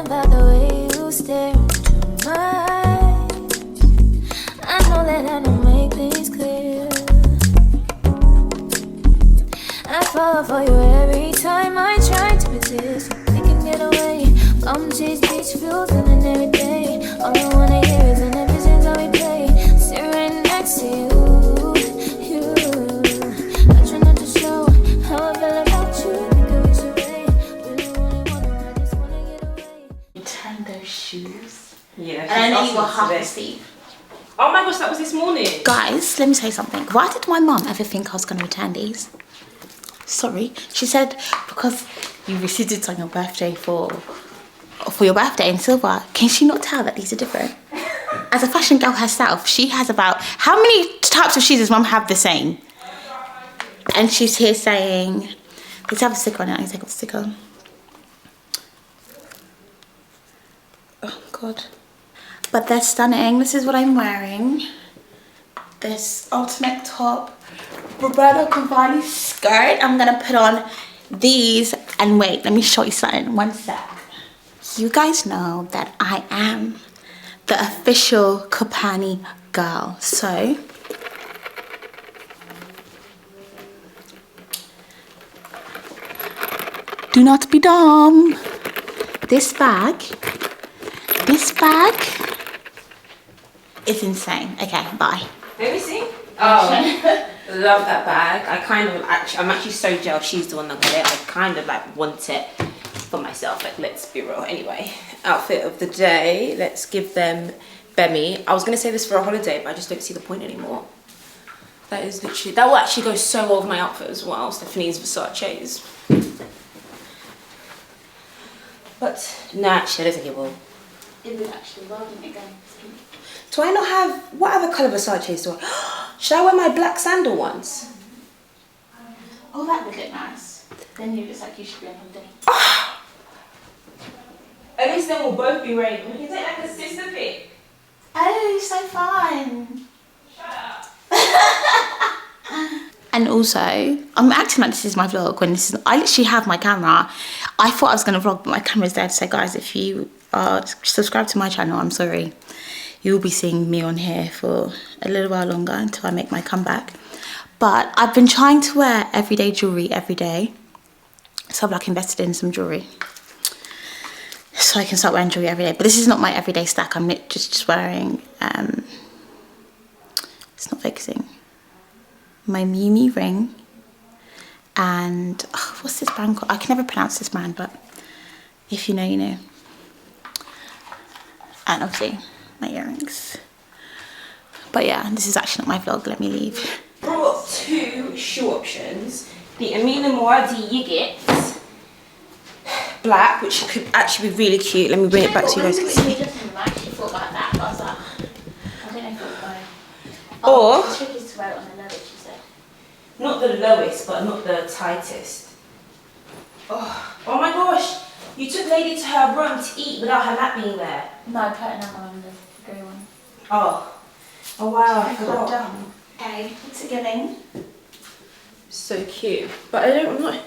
something about the way you stare into my eyes. I know that I don't make things clear. I fall for you every time I try to resist. We can get away. Palm trees, beach views, and every day. All I wanna hear is an episode how we play. Sit right next to you. I try not to show how I feel about you. Think I wish away. Really wanna, I just wanna get away. Return those shoes. Yeah. And I know you were half asleep. Oh my gosh, that was this morning. Guys, let me say something. Why did my mum ever think I was going to return these? Sorry. She said because you received it on your birthday for your birthday in silver. Can she not tell that these are different? As a fashion girl herself, she has about... How many types of shoes does mum have the same? And she's here saying... Let's have a sticker on it. I need to take off the sticker. Oh, God. But they're stunning. This is what I'm wearing. This ultimate top Roberto Cavalli skirt. I'm gonna put on these and wait, let me show you something. One sec. You guys know that I am the official Kapani girl. So do not be dumb. This bag is insane. Okay, bye. Let me see. Oh, love that bag. I'm actually so jealous she's the one that got it. I kind of like want it for myself. Like, let's be real. Anyway, outfit of the day. Let's give them Bemi. I was gonna say this for a holiday, but I just don't see the point anymore. That will actually go so well with my outfit as well. Stephanie's Versace's. But no, actually, I don't think it will. It would actually well again. Do I not have, what other colour Versace's do I? Should I wear my black sandal ones? Oh, that would look nice. Then you look like you should be on holiday. Oh! At least then we'll both be wearing. We can take like a sister pic. Oh, so fun. Shut up. And also, I'm acting like this is my vlog when this is, I literally have my camera. I thought I was going to vlog, but my camera's there. So guys, if you are subscribed to my channel, I'm sorry. You'll be seeing me on here for a little while longer until I make my comeback. But I've been trying to wear everyday jewellery every day. So I've like invested in some jewellery. So I can start wearing jewellery every day. But this is not my everyday stack. I'm just wearing, it's not focusing. My Mimi ring. And, oh, what's this brand called? I can never pronounce this brand, but if you know, you know. And obviously, my earrings. But yeah, this is actually not my vlog. Let me leave. Brought two shoe options. The Amina Mouradi Yigit black, which could actually be really cute. Let me bring it back to you guys. I actually thought about that, but I was like, I don't know if it'll go. Or it's tricky to wear it on the lowest, she said. not the lowest, but not the tightest. Oh my gosh! You took Lady to her room to eat without her mat being there. No, I put another one on the grey one. Oh wow! I forgot. Done. Okay, what's it giving? So cute, but I'm not.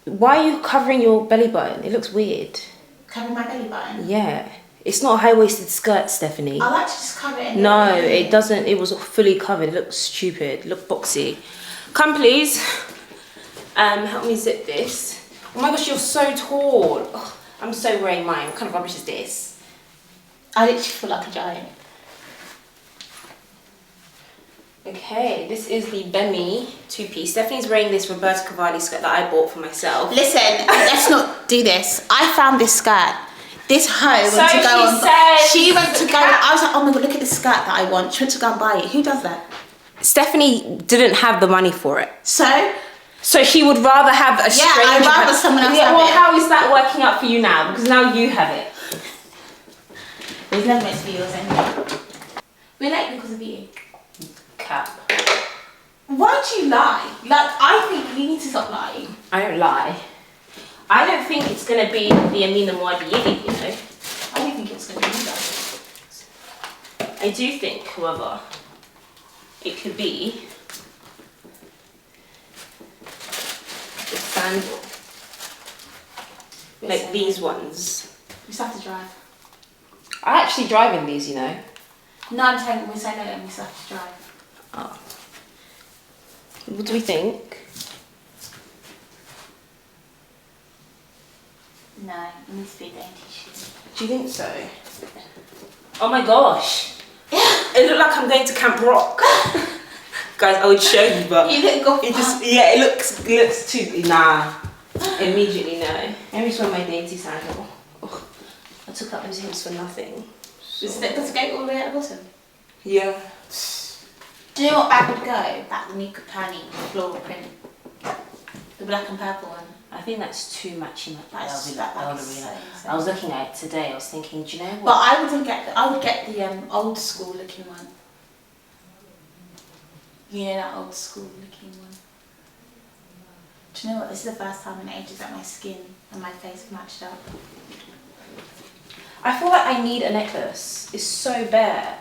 Why are you covering your belly button? It looks weird. Covering my belly button? Yeah, it's not a high-waisted skirt, Stephanie. I like to just cover it. No, it doesn't. It was fully covered. It looks stupid. Look boxy. Come, please. Help me zip this. Oh my gosh, you're so tall. Oh, I'm so wearing mine. What kind of rubbish is this? I literally feel like a giant. Okay, this is the Bemi two-piece. Stephanie's wearing this Roberto Cavalli skirt that I bought for myself. Listen, let's not do this. I found this skirt. This hoe So went to go on. said, She went to go. I was like, oh my god, look at this skirt that I want. She went to go and buy it. Who does that? Stephanie didn't have the money for it. So she would rather have a stranger. I'd rather someone else have well, it. how is that working out for you now? Because now you have it. There's never meant to be yours anyway. We're late because of you. Cap. Why'd you lie? Like, I think you need to stop lying. I don't lie. I don't think it's going to be the Amina Mouradi Yigit, you know. I don't think it's going to be either. I do think, however, it could be the sandal. Like these ones. We still have to drive. I actually drive in these, you know. No, I'm saying we say no and we still have to drive. Oh. What do we think? No, it needs to be a dainty shoe. Do you think so? Oh my gosh. It looked like I'm going to Camp Rock. Guys, I would show you, but You didn't go it just, yeah, it looks too, nah. Immediately no. Let me show my dainty sandal. Oh, I took out those heels for nothing. Does it go all the way at the bottom? Yeah. Do you know what bag would go? That the Nika Pani floral print. The black and purple one. I think that's too matchy. I was looking at it today. I was thinking, do you know what? But I would get the old school looking one. You know, that old school looking one. Do you know what? This is the first time in ages that my skin and my face have matched up. I feel like I need a necklace. It's so bare.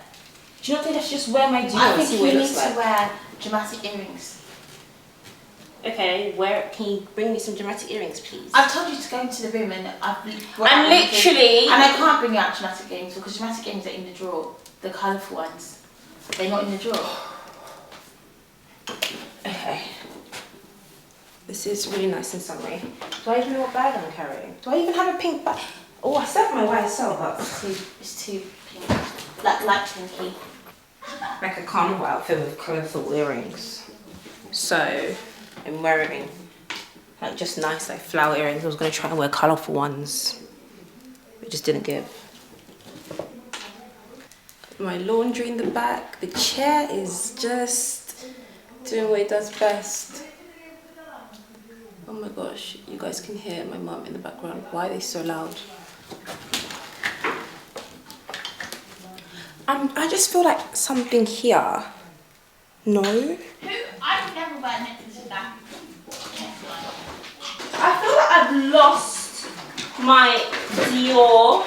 Do you not think I should just wear my jewelry I and think see you what it need looks like? to wear dramatic earrings. Okay, can you bring me some dramatic earrings, please? I've told you to go into the room and I'm literally... And I can't bring you out dramatic earrings because dramatic earrings are in the drawer. The colourful ones. They're not in the drawer. Okay. This is really nice and summery. Do I even know what bag I'm carrying? Do I even have a pink bag? Oh, I still have my YSL, but It's too pink. Like pinky. like a carnival outfit with colourful earrings. So I'm wearing like just nice like flower earrings. I was gonna try and wear colourful ones, but just didn't give. My laundry in the back. The chair is just doing what it does best. Oh my gosh, you guys can hear my mum in the background. Why are they so loud? I just feel like something here. No? I would never wear a necklace with that. I feel like I've lost my Dior.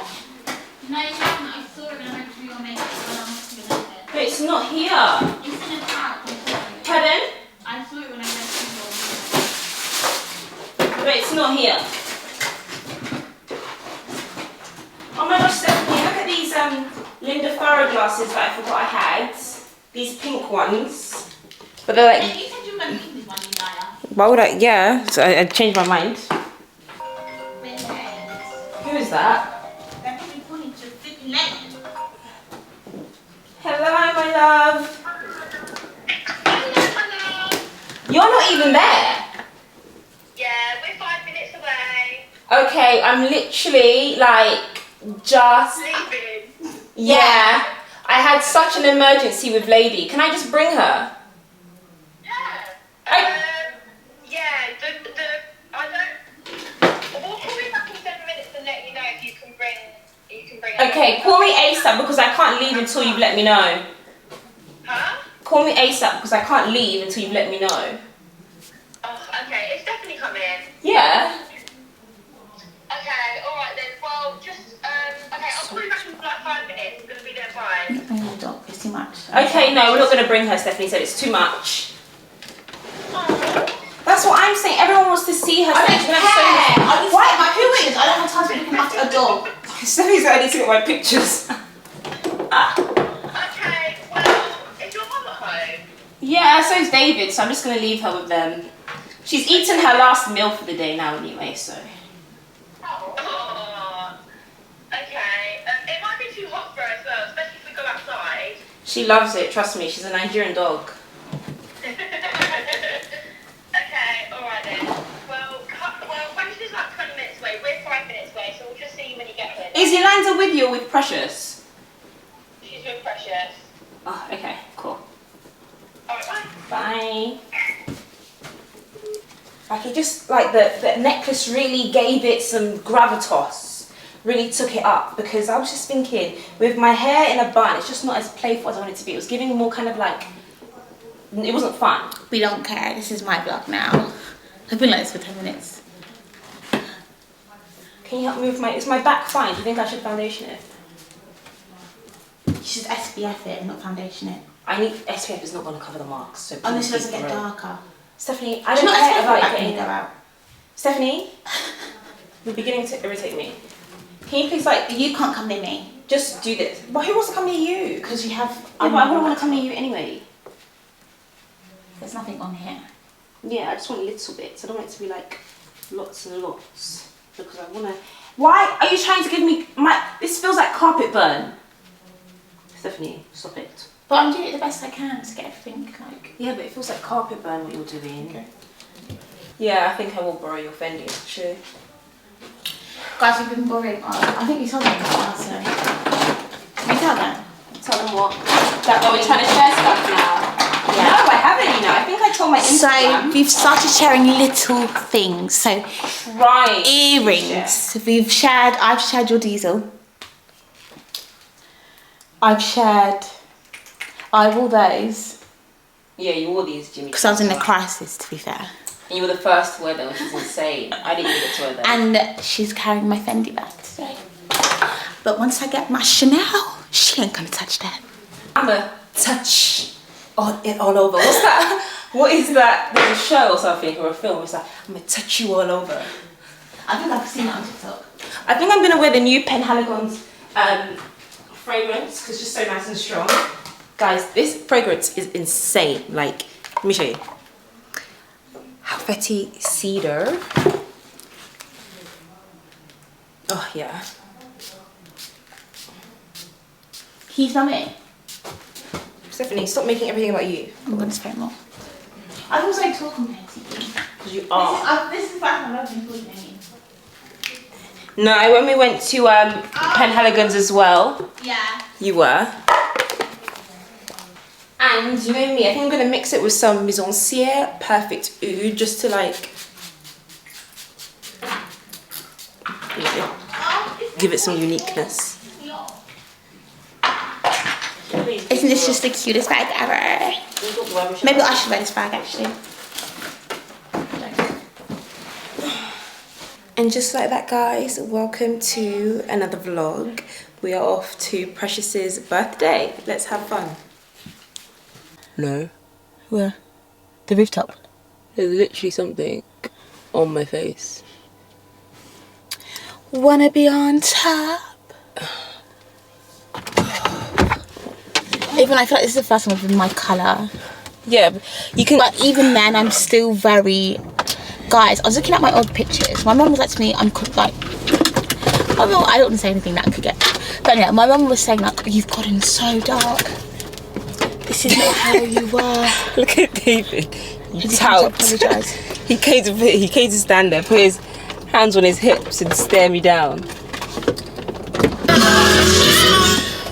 No, you haven't. I saw it when I went through your makeup when I was doing it. But it's not here. It's in a pouch. Pardon? I saw it when I went through your makeup. But it's not here. Oh my gosh, Stephanie, look at these Linda Farrow glasses that I forgot I had. These pink ones. But they're like... You said you were going to keep this one, you liar. Why would I? Yeah, so I changed my mind. Who is that? That could be pointing to your flipping leg. Hello, my love. You're not even there. Yeah, we're 5 minutes away. Okay, I'm literally like just... Leaving. Yeah. I had such an emergency with Lady. Can I just bring her? Yeah. Yeah, I don't... We'll call you back in 7 minutes and let you know if you can bring her. Okay, call me ASAP because I can't leave until you've let me know. Huh? Call me ASAP because I can't leave until you've let me know. Oh, okay, it's definitely coming. Yeah. Okay, alright then, well, just, okay, I'll call you back in like 5 minutes. I'm going to be there by. Bring the dog. It's too much. Okay, no, we're not going to bring her. Stephanie said it's too much. Oh. That's what I'm saying. Everyone wants to see her. I don't Stephanie. care. Why am I who is? I don't have time to be looking after a dog. Stephanie's like, I need to get my pictures. Okay, well, is your mum at home? Yeah, so is David, so I'm just going to leave her with them. She's eaten her last meal for the day now anyway, so. Oh. Okay, it might be too hot for her as well, especially if we go outside. She loves it, trust me. She's a Nigerian dog. Okay, alright then. Well, Precious is like 20 minutes away. We're 5 minutes away, so we'll just see you when you get here. Is Yolanda with you or with Precious? She's with Precious. Oh, okay, cool. Alright, bye. Bye. Like it just, like the necklace really gave it some gravitas. Really took it up because I was just thinking, with my hair in a bun, it's just not as playful as I wanted it to be. It was giving more kind of like, it wasn't fun. We don't care. This is my vlog now. I've been like this for 10 minutes. Can you help move is my back fine? Do you think I should foundation it? You should SPF it, not foundation it. I need, SPF is not going to cover the marks. So Unless it please doesn't keep get it real. darker. Stephanie, I Do don't you not care SPF about it it when you getting go out? Stephanie, you're beginning to irritate me. Can you please like You can't come near me. just do this? But who wants to come near you? Because you have... Yeah, but I wouldn't want to come near you anyway. There's nothing on here. Yeah, I just want little bits. I don't want it to be like lots and lots. Because I want to... Why are you trying to give me my... This feels like carpet burn. Stephanie, stop it. But I'm doing it the best I can to get everything like... Yeah, but it feels like carpet burn what you're doing. Okay. Yeah, I think I will borrow your Fendi actually. Guys, we've been borrowing... I think you told them that, so... Can you tell them? Tell them what? That we're trying to share stuff now. Yeah. No, I haven't, you know. I think I told my Instagram. So, we've started sharing little things. So, right. earrings. I've shared your diesel. I wore those. Yeah, you wore these, Jimmy. Because I was in a crisis, to be fair. And you were the first to wear them, which is insane. I didn't even get to wear them. And she's carrying my Fendi bag today. But once I get my Chanel, she ain't gonna touch that. I'm a touch it all over. What's that? What is that? There's a show or something, or a film. It's like, I'm gonna touch you all over. I think I've seen it on TikTok. I think I'm gonna wear the new Penhaligon's fragrance, because it's just so nice and strong. Guys, this fragrance is insane. Like, let me show you. Fetty Cedar. Oh yeah. He's done it. Stephanie, stop making everything about you. I'm gonna spray more. I also talk compared to you. Because you are. This is back when I love you talking to me. No, when we went to Penhaligon's as well. Yeah. You were. And you know me, I think I'm gonna mix it with some Mise en Cire Perfect Oud just to like give it some uniqueness. Isn't this just the cutest bag ever? Maybe I should wear this bag actually. And just like that, guys, welcome to another vlog. We are off to Precious's birthday. Let's have fun. No. Where? The rooftop. There's literally something on my face. Wanna be on top? Even I feel like this is the first one with my colour. Yeah, you can. But even then, I'm still very... Guys, I was looking at my old pictures. My mum was like to me, I don't want to say anything that could get... But anyway, my mum was saying like, you've gotten so dark. This is not how you were. Look at David. He tout. He came to stand there, put his hands on his hips and stare me down.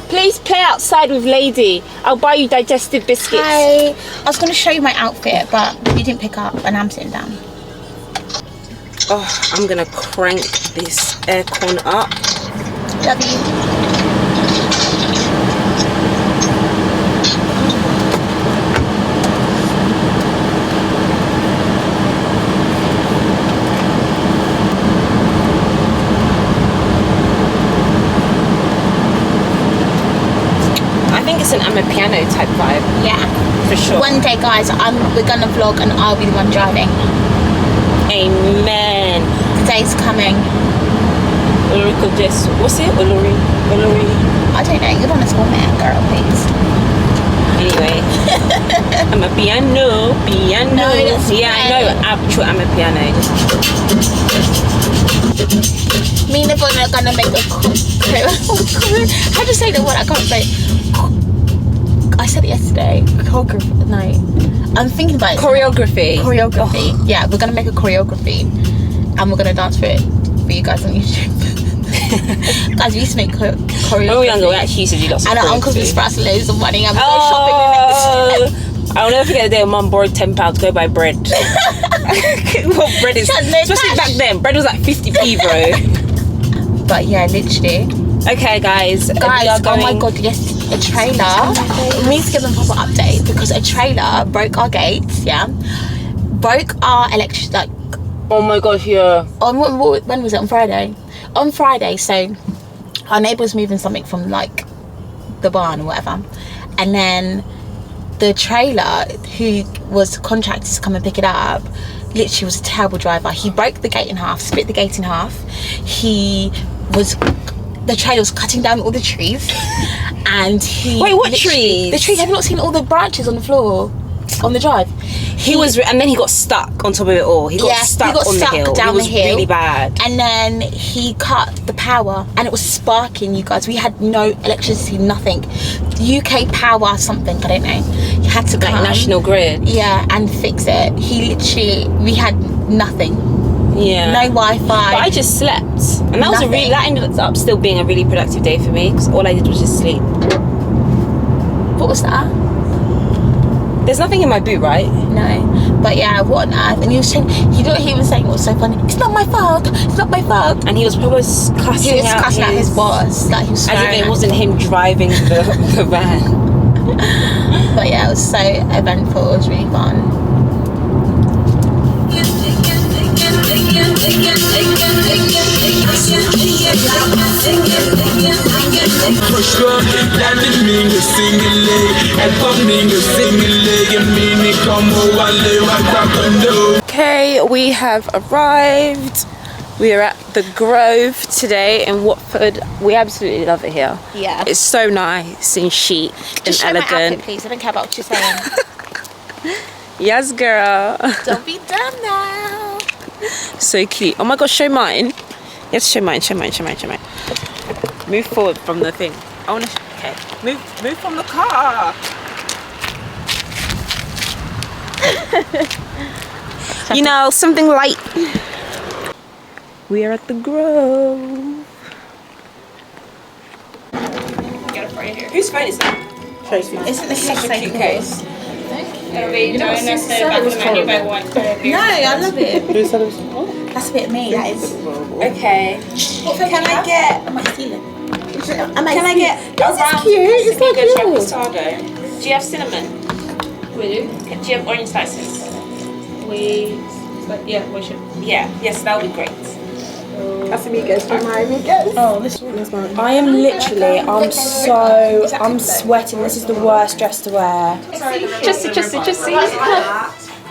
Please play outside with Lady. I'll buy you digestive biscuits. Hi. I was going to show you my outfit, but you didn't pick up and I'm sitting down. Oh, I'm going to crank this aircon up. Love you. An Amapiano type vibe. Yeah, for sure. One day, guys, we're gonna vlog and I'll be the one driving. Amen. The day's coming. What's it? Olori. I don't know. You're on a school man, girl, please. Anyway, Amapiano. No, yeah, I know. Actual Amapiano. Me and Yvonne are gonna make a how do you say the word? I can't say. I said it yesterday. Choreography. No, I'm thinking about it. Choreography. Oh. Yeah, we're gonna make a choreography, and we're gonna dance for it for you guys on YouTube. Guys, we used to make choreography. When we were younger, we actually used to do lots of choreography. And our uncles would spread us loads of money and we go shopping. I'll never forget the day when Mum borrowed £10 to go buy bread. What bread is? Especially back then, bread was like 50p, bro. But yeah, literally. Okay, guys. Oh my god, yes, a trailer. We need to give them a proper update because a trailer broke our gates, yeah. Broke our electric, oh my gosh, yeah. When was it? On Friday? On Friday, so our neighbour was moving something from like the barn or whatever. And then the trailer, who was contracted to come and pick it up, literally was a terrible driver. He broke the gate in half, split the gate in half. He was the trailer was cutting down all the trees, and he. Wait, what literally- trees? The trees. Have you not seen all the branches on the floor, on the drive? He was, and then he got stuck on top of it all. He got Yes, stuck he got on stuck the hill. down It was the hill. really bad. And then he cut the power, and it was sparking. You guys, we had no electricity, nothing. UK Power something, I don't know. He had to Like come, National Grid. yeah, and fix it. He literally, we had nothing, Yeah. no Wi-Fi. But I just slept, and that was Nothing. that ended up still being a really productive day for me because all I did was just sleep. What was that? There's nothing in my boot, right? No, but yeah, what on earth? And he was saying, he was saying, what was so funny? It's not my fault. It's not my fault. And he was probably cussing He was cussing out his boss, like he was as if swearing it at wasn't him driving the van. But yeah, it was so eventful. It was really fun. Okay, we have arrived. We are at the Grove today in Watford. We absolutely love it here. Yeah. It's so nice and chic Just show and my outfit, elegant. please. I don't care about what you're saying. Yes, girl. Don't be dumb now. So cute. Oh my gosh, show mine. Yes, show mine. Move forward from the thing. I want to. Okay. Move from the car. You know, something light. We are at the Grove. Whose phone is that? Isn't this such a cute case? No, I love it. That's a bit me, that is. Okay. Can I get? I might steal it. Can I get? This is cute. It's like yours. Do you have cinnamon? We do. Do you have orange slices? Yeah, we should. Yeah. Yes, that would be great. That's amigos for my amigos. Oh, this one. I am literally, I'm sweating. This is the worst dress to wear. Just see.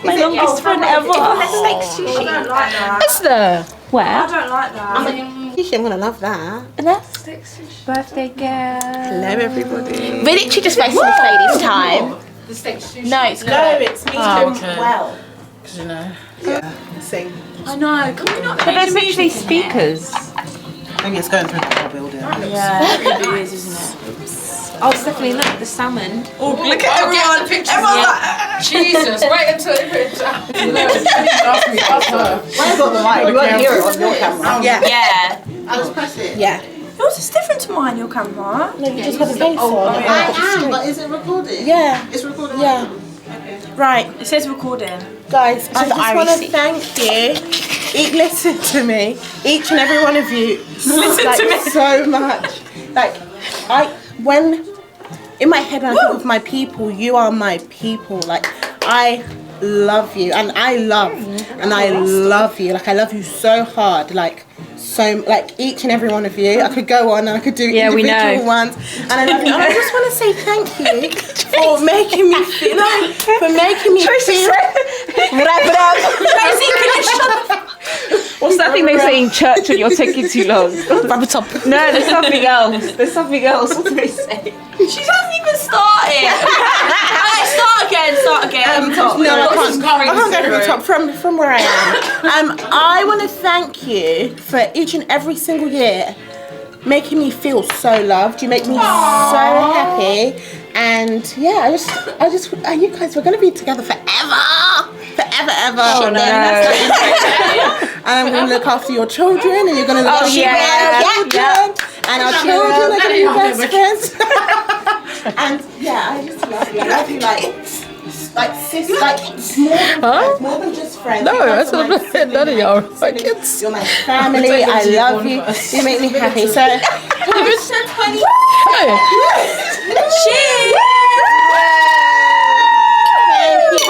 My longest friend ever. Is there? Where? I don't like that. I'm gonna love that. Birthday girl. Hello, everybody. We literally just wasted this lady's time. No, it's good. It's me well. Sing. I know. Can we not? But there's literally speakers. I think it's going through the whole building. Yeah, it is, isn't it? Oh, Stephanie, look, the salmon. Oh, look at everyone. Everyone's like, Jesus, wait until it prints out. ask her. When I got the mic, you won't hear it on your camera. Yeah. Yeah. I'll just press it. Yeah. Yours is different to mine, your camera. No, you just got the face on. I am, but is it recording? Yeah. It's recording. Yeah. Right, It says recording. Guys, I the just want to Irish thank you. Listen to me. Each and every one of you. Listen to me. So much. Like, when in my head when I think of my people, you are my people. Like, I love you, and I love you. Like, I love you so hard. Like each and every one of you. I could go on and I could do individual ones, and I love you. And I just want to say thank you for making me feel wrap it up. Tracy, can you shut the What's that thing they say in church when you're taking too long? Rub it up. No, there's something else. What do they say? She hasn't even started. Start again. No, I can't go to the top from where I am. I want to thank you for each and every single year making me feel so loved. You make me so happy, and yeah, I just, you guys, we're gonna be together forever. Oh, no. And I'm gonna look after your children, and you're gonna look after our children, and our children are gonna be best friends. And yeah, I just love you. I love you like sis, like more than just friends. No, that's not none of y'all. My kids. You're my family. I love you. You make me happy. So, cheers!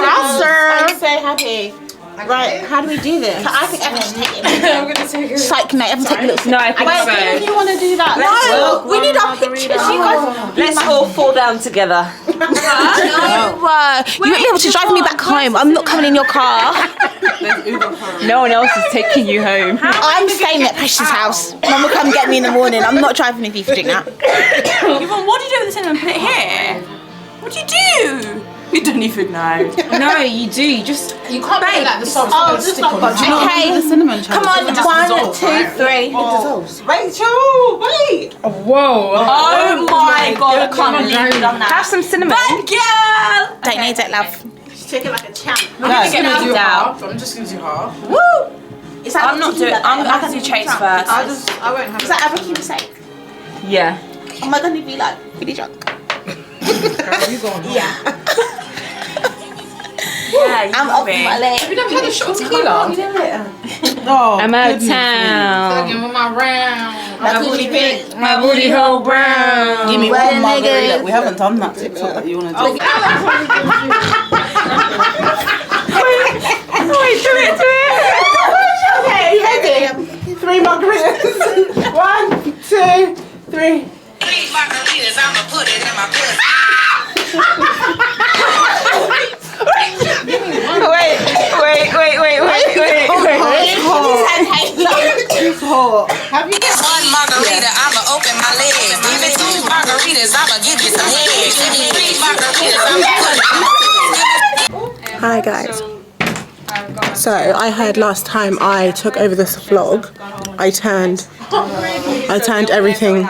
I'm so happy. Right, how do we do this? I think everyone should take it. I'm going to take it. It's like, no, everyone take a little. No, I think Wait, so. if you want to do that, No, we need our pictures. You guys. Let's all fall down together. You won't be able to drive me back home. I'm not coming in your car. No one else is taking you home. I'm staying at Precious' house. Mum will come get me in the morning. I'm not driving if you drink that. Yvonne, what do you do with the cinnamon? Put it here. What do you do? You don't even know. No, you do. You just. You can't make like the sauce. Oh, just not got Okay. The cinnamon Come on, 1, 2, 3. Rachel, wait. Whoa. Oh my god, I can't believe you've done that. Have some cinnamon. Bad girl! Don't need it, love. Shake it like a champ. I'm gonna get No. do half. I'm just gonna do half. Woo! Is that I'm not doing. I'm gonna do traits first. I won't have Is that ever keep safe? Yeah. Am I going to be like really drunk? You go on. Yeah. Yeah, I'm off my leg. Have you never had a shot of tequila? Oh, I'm out of town. Give me my round. My booty pink. My booty hole brown. Give me Where one the margarita. niggas? We haven't done that TikTok that you want to do. Wait, do it. okay, ready? 3 margaritas. 1, 2, 3. 3 margaritas, I'ma put it in my pussy. Wait. It's hot. Have you got 1 margarita, I'ma open my legs. Give me 2 margaritas, I'ma give you some head. Give me 3 margaritas, I'ma put it in my pussy. Hi guys. So I heard last time I took over this vlog, I turned everything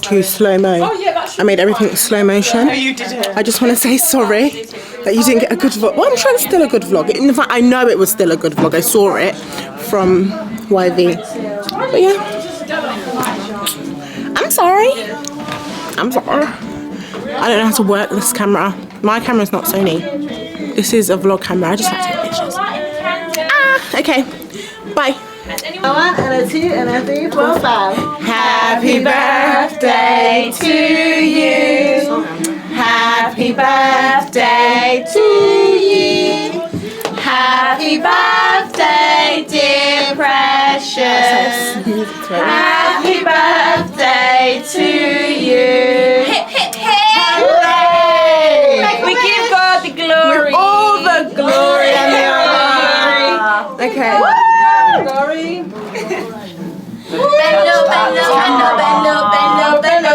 to slow-mo. I made everything slow motion. I just want to say sorry that you didn't get a good vlog. Well, I'm sure it's still a good vlog. In fact, I know it was still a good vlog. I saw it from YV. But yeah, I'm sorry. I'm sorry. I don't know how to work this camera. My camera's not Sony. This is a vlog camera. I just like to take pictures. Okay, bye. A 1 and a 2 and a 3, 4, 5. Happy birthday to you. Happy birthday to you. Happy birthday, dear precious. Happy birthday to you. Hip, hip, hip. Hooray! We give God the glory. All the glory and the honor. Okay.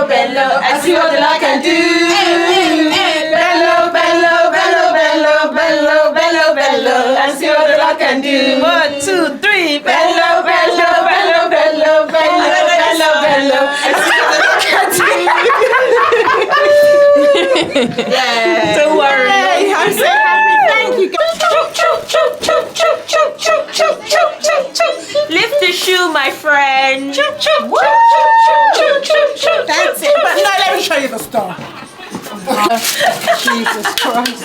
Bello. I see what I can do. Bello. I see what I can do. 1, 2, 3. Bello. I see what I can do. Yeah. Don't worry. Yay, I'm so happy. Thank you guys. Lift the shoe, my friend. That's it. But no, let me show you the star. Jesus Christ.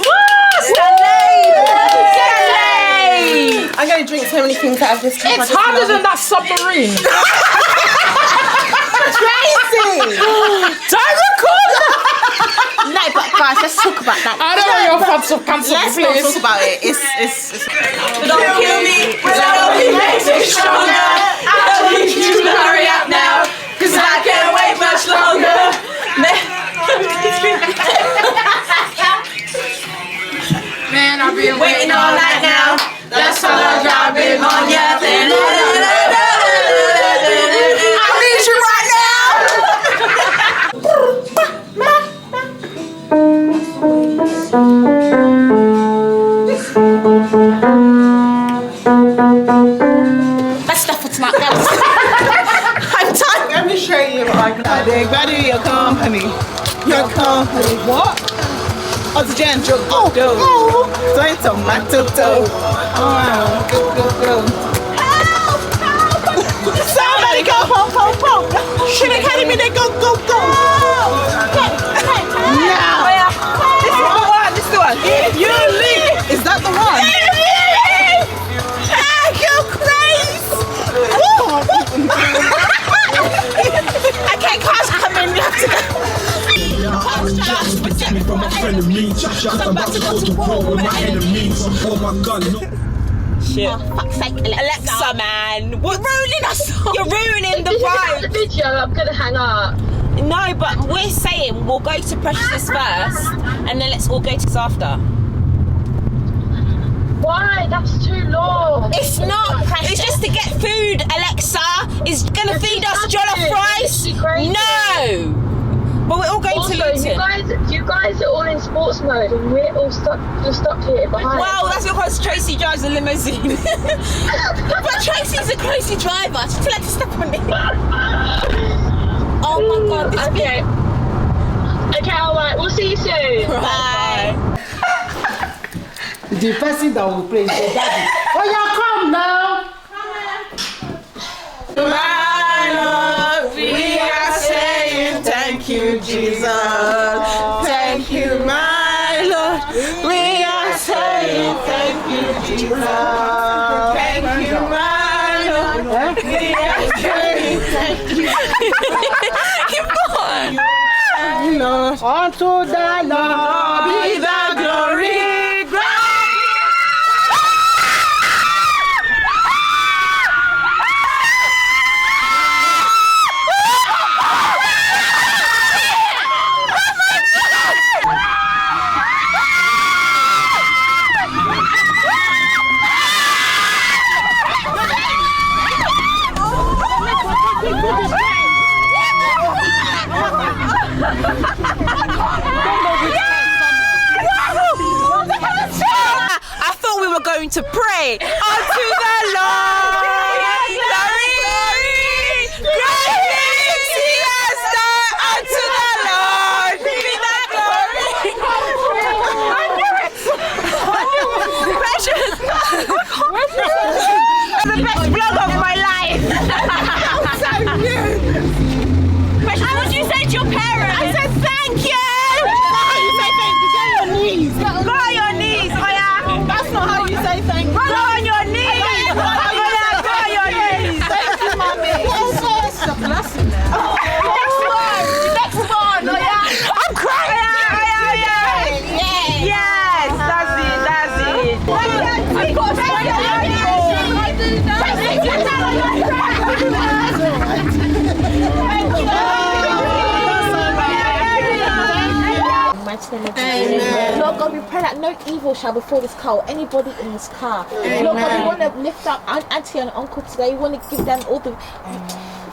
I'm going to drink so many things out of this cup. It's harder than that submarine. Crazy. Don't record that. No, but guys, let's talk about that. I don't want your fans to cancel, Let's not please. talk about it. It's Don't kill me. It makes me stronger. I need you to hurry up now, cause I can't wait much longer. Man, I've been Waiting all night now. That's how long I've been on your thing. I need you right that's stuff for tonight, guys. I'm done. Let me show you what I can do. Value your company. Your company. What? Oxygen. Oh. Don't tomato. Go. Somebody go. Should have had him in there. Go. Now. This is the one. You leave. Is that the one? Okay, cars coming. We have to go. From my friend of me, just I'm about to go to war with my enemies. Oh my God, no. Oh, fuck's sake, Alexa, man. You're ruining us. You're ruining the vibe. Video, I'm gonna hang up. No, but we're saying we'll go to Precious's first, and then let's all go to his after. Why? That's too long. It's not. It's just to get food. Alexa is gonna feed us jollof rice. No. But we're all going Also, to Luton. you guys are all in sports mode and we're all stuck here behind. Well, that's because Tracy drives a limousine. But Tracy's a crazy driver. She's like to step on it. Oh my god. Okay. Okay, alright. We'll see you soon. Bye. The person that will play is your daddy. Oh, yeah, come now. My Lord, we are saying thank you, Jesus. Thank you, my Lord. We are saying thank you, Jesus. Thank you, my Lord. We are saying thank you. Yvonne. Lord, unto the Lord be the glory. I thought we were going to pray unto the Lord. Glory, great things He has done unto the Lord. Be the glory. Precious. The best vlog of my life. Precious, what did you say to your parents? I said thank you. You say thank you. Go on your knees. Go on your knees, oh yeah. That's not how you say thank you. Go on your knees. Go on your knees. Thank you, mommy. It's a blessing. Next one, oh yeah. I'm crying. Oh yeah. Yes, that's it. I've got a Amen. Lord God, we pray that no evil shall befall this car or anybody in this car. Amen. Lord God, we want to lift up auntie and uncle today. We want to give them all the...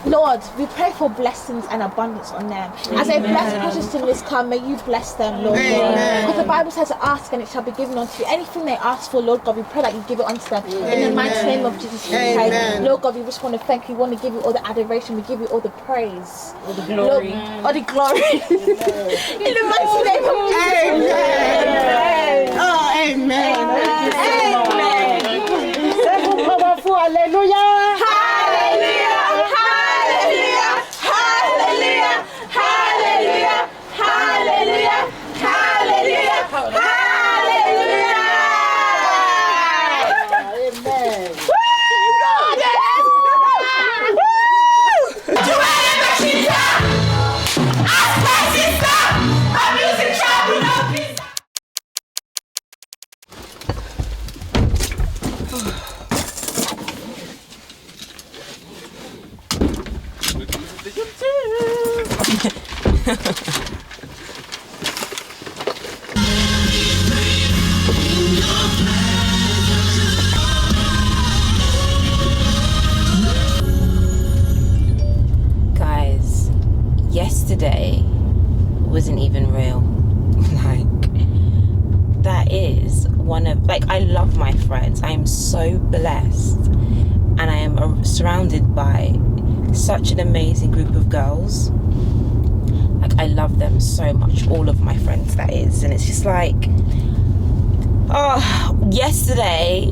Lord, we pray for blessings and abundance on them. As they bless Precious in this car, may you bless them, Lord God. Because the Bible says, ask and it shall be given unto you. Anything they ask for, Lord God, we pray that you give it unto them. In the mighty name of Jesus, we pray. Lord God, we just want to thank you. We want to give you all the adoration. We give you all the praise. All the glory. Lord, all the glory. In the mighty name of Jesus. Amen. Oh, amen. Amen. Amen. Powerful, hallelujah. Guys, yesterday wasn't even real. Like, that is one of, like, I love my friends. I am so blessed, and I am surrounded by such an amazing group of girls. Like, I love them so much, all of my friends, that is. And it's just like, oh, yesterday,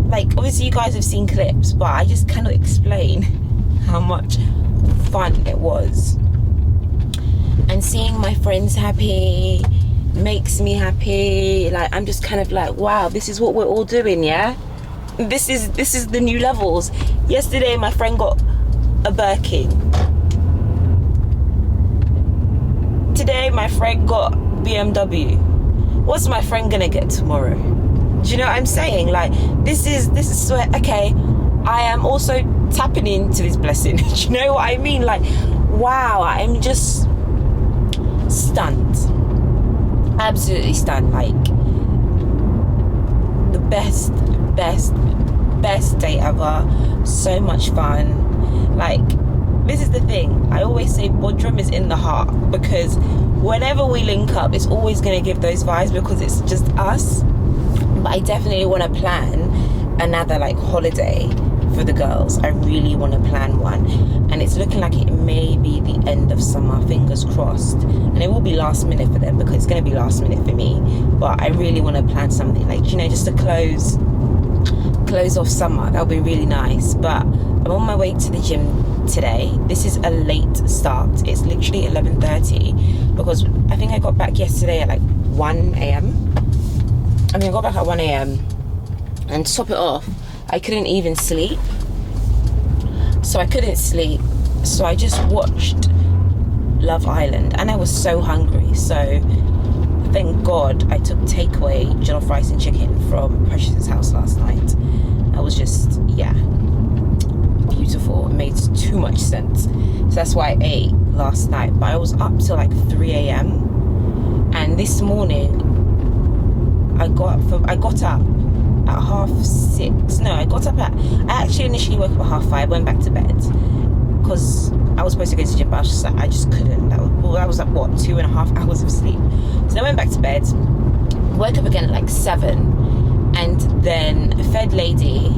like, obviously you guys have seen clips, but I just cannot explain how much fun it was. And seeing my friends happy makes me happy. Like, I'm just kind of like, wow, this is what we're all doing, yeah? This is the new levels. Yesterday my friend got a Birkin. Today my friend got BMW. What's my friend gonna get tomorrow? Do you know what I'm saying? Like, this is where, okay, I am also tapping into this blessing. Do you know what I mean? Like, wow, I'm just stunned. Absolutely stunned. Like, best day ever. So much fun. Like, this is the thing, I always say Bodrum is in the heart, because whenever we link up, it's always going to give those vibes because it's just us. But I definitely want to plan another like holiday for the girls. I really want to plan one, and it's looking like it may be the end of summer, fingers crossed, and it will be last minute for them because it's going to be last minute for me. But I really want to plan something like, you know, just to close off summer. That would be really nice. But I'm on my way to the gym today. This is a late start. It's literally 11:30 because I think I got back yesterday at like 1 a.m. I got back at 1 a.m. and to top it off, I couldn't even sleep. So I couldn't sleep. So I just watched Love Island and I was so hungry. So thank God I took takeaway jollof rice and chicken from Precious's house last night. I was just, yeah, beautiful. It made too much sense. So that's why I ate last night. But I was up till like 3 a.m. and this morning I got up at 6:30. No, I actually initially woke up at 5:30, went back to bed because I was supposed to go to the gym, but I just couldn't. That was like what, 2.5 hours of sleep. So I went back to bed, woke up again at like 7, and then fed lady,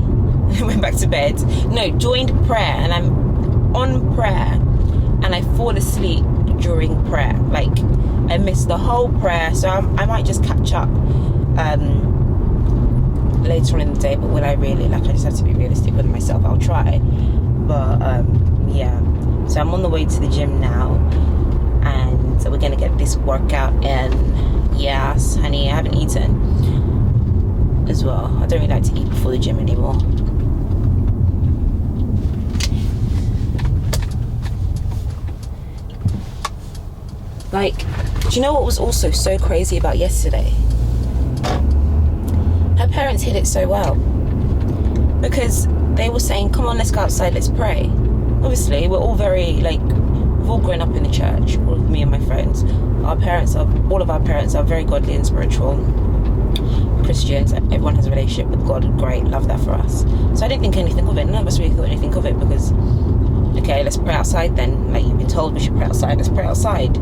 went back to bed. No, joined prayer, and I'm on prayer, and I fall asleep during prayer. Like, I missed the whole prayer, so I might just catch up later on in the day. But will I really? Like, I just have to be realistic with myself. I'll try, but yeah. So I'm on the way to the gym now, and we're gonna get this workout in. Yes, honey, I haven't eaten as well. I don't really like to eat before the gym anymore. Like, do you know what was also so crazy about yesterday? Her parents hid it so well, because they were saying, come on, let's go outside, let's pray. Obviously, we're all very, like, we've all grown up in the church, all of me and my friends. All of our parents are very godly and spiritual Christians. Everyone has a relationship with God. Great, love that for us. So I didn't think anything of it. None of us really thought anything of it because, okay, let's pray outside then. Like, you've been told we should pray outside, let's pray outside.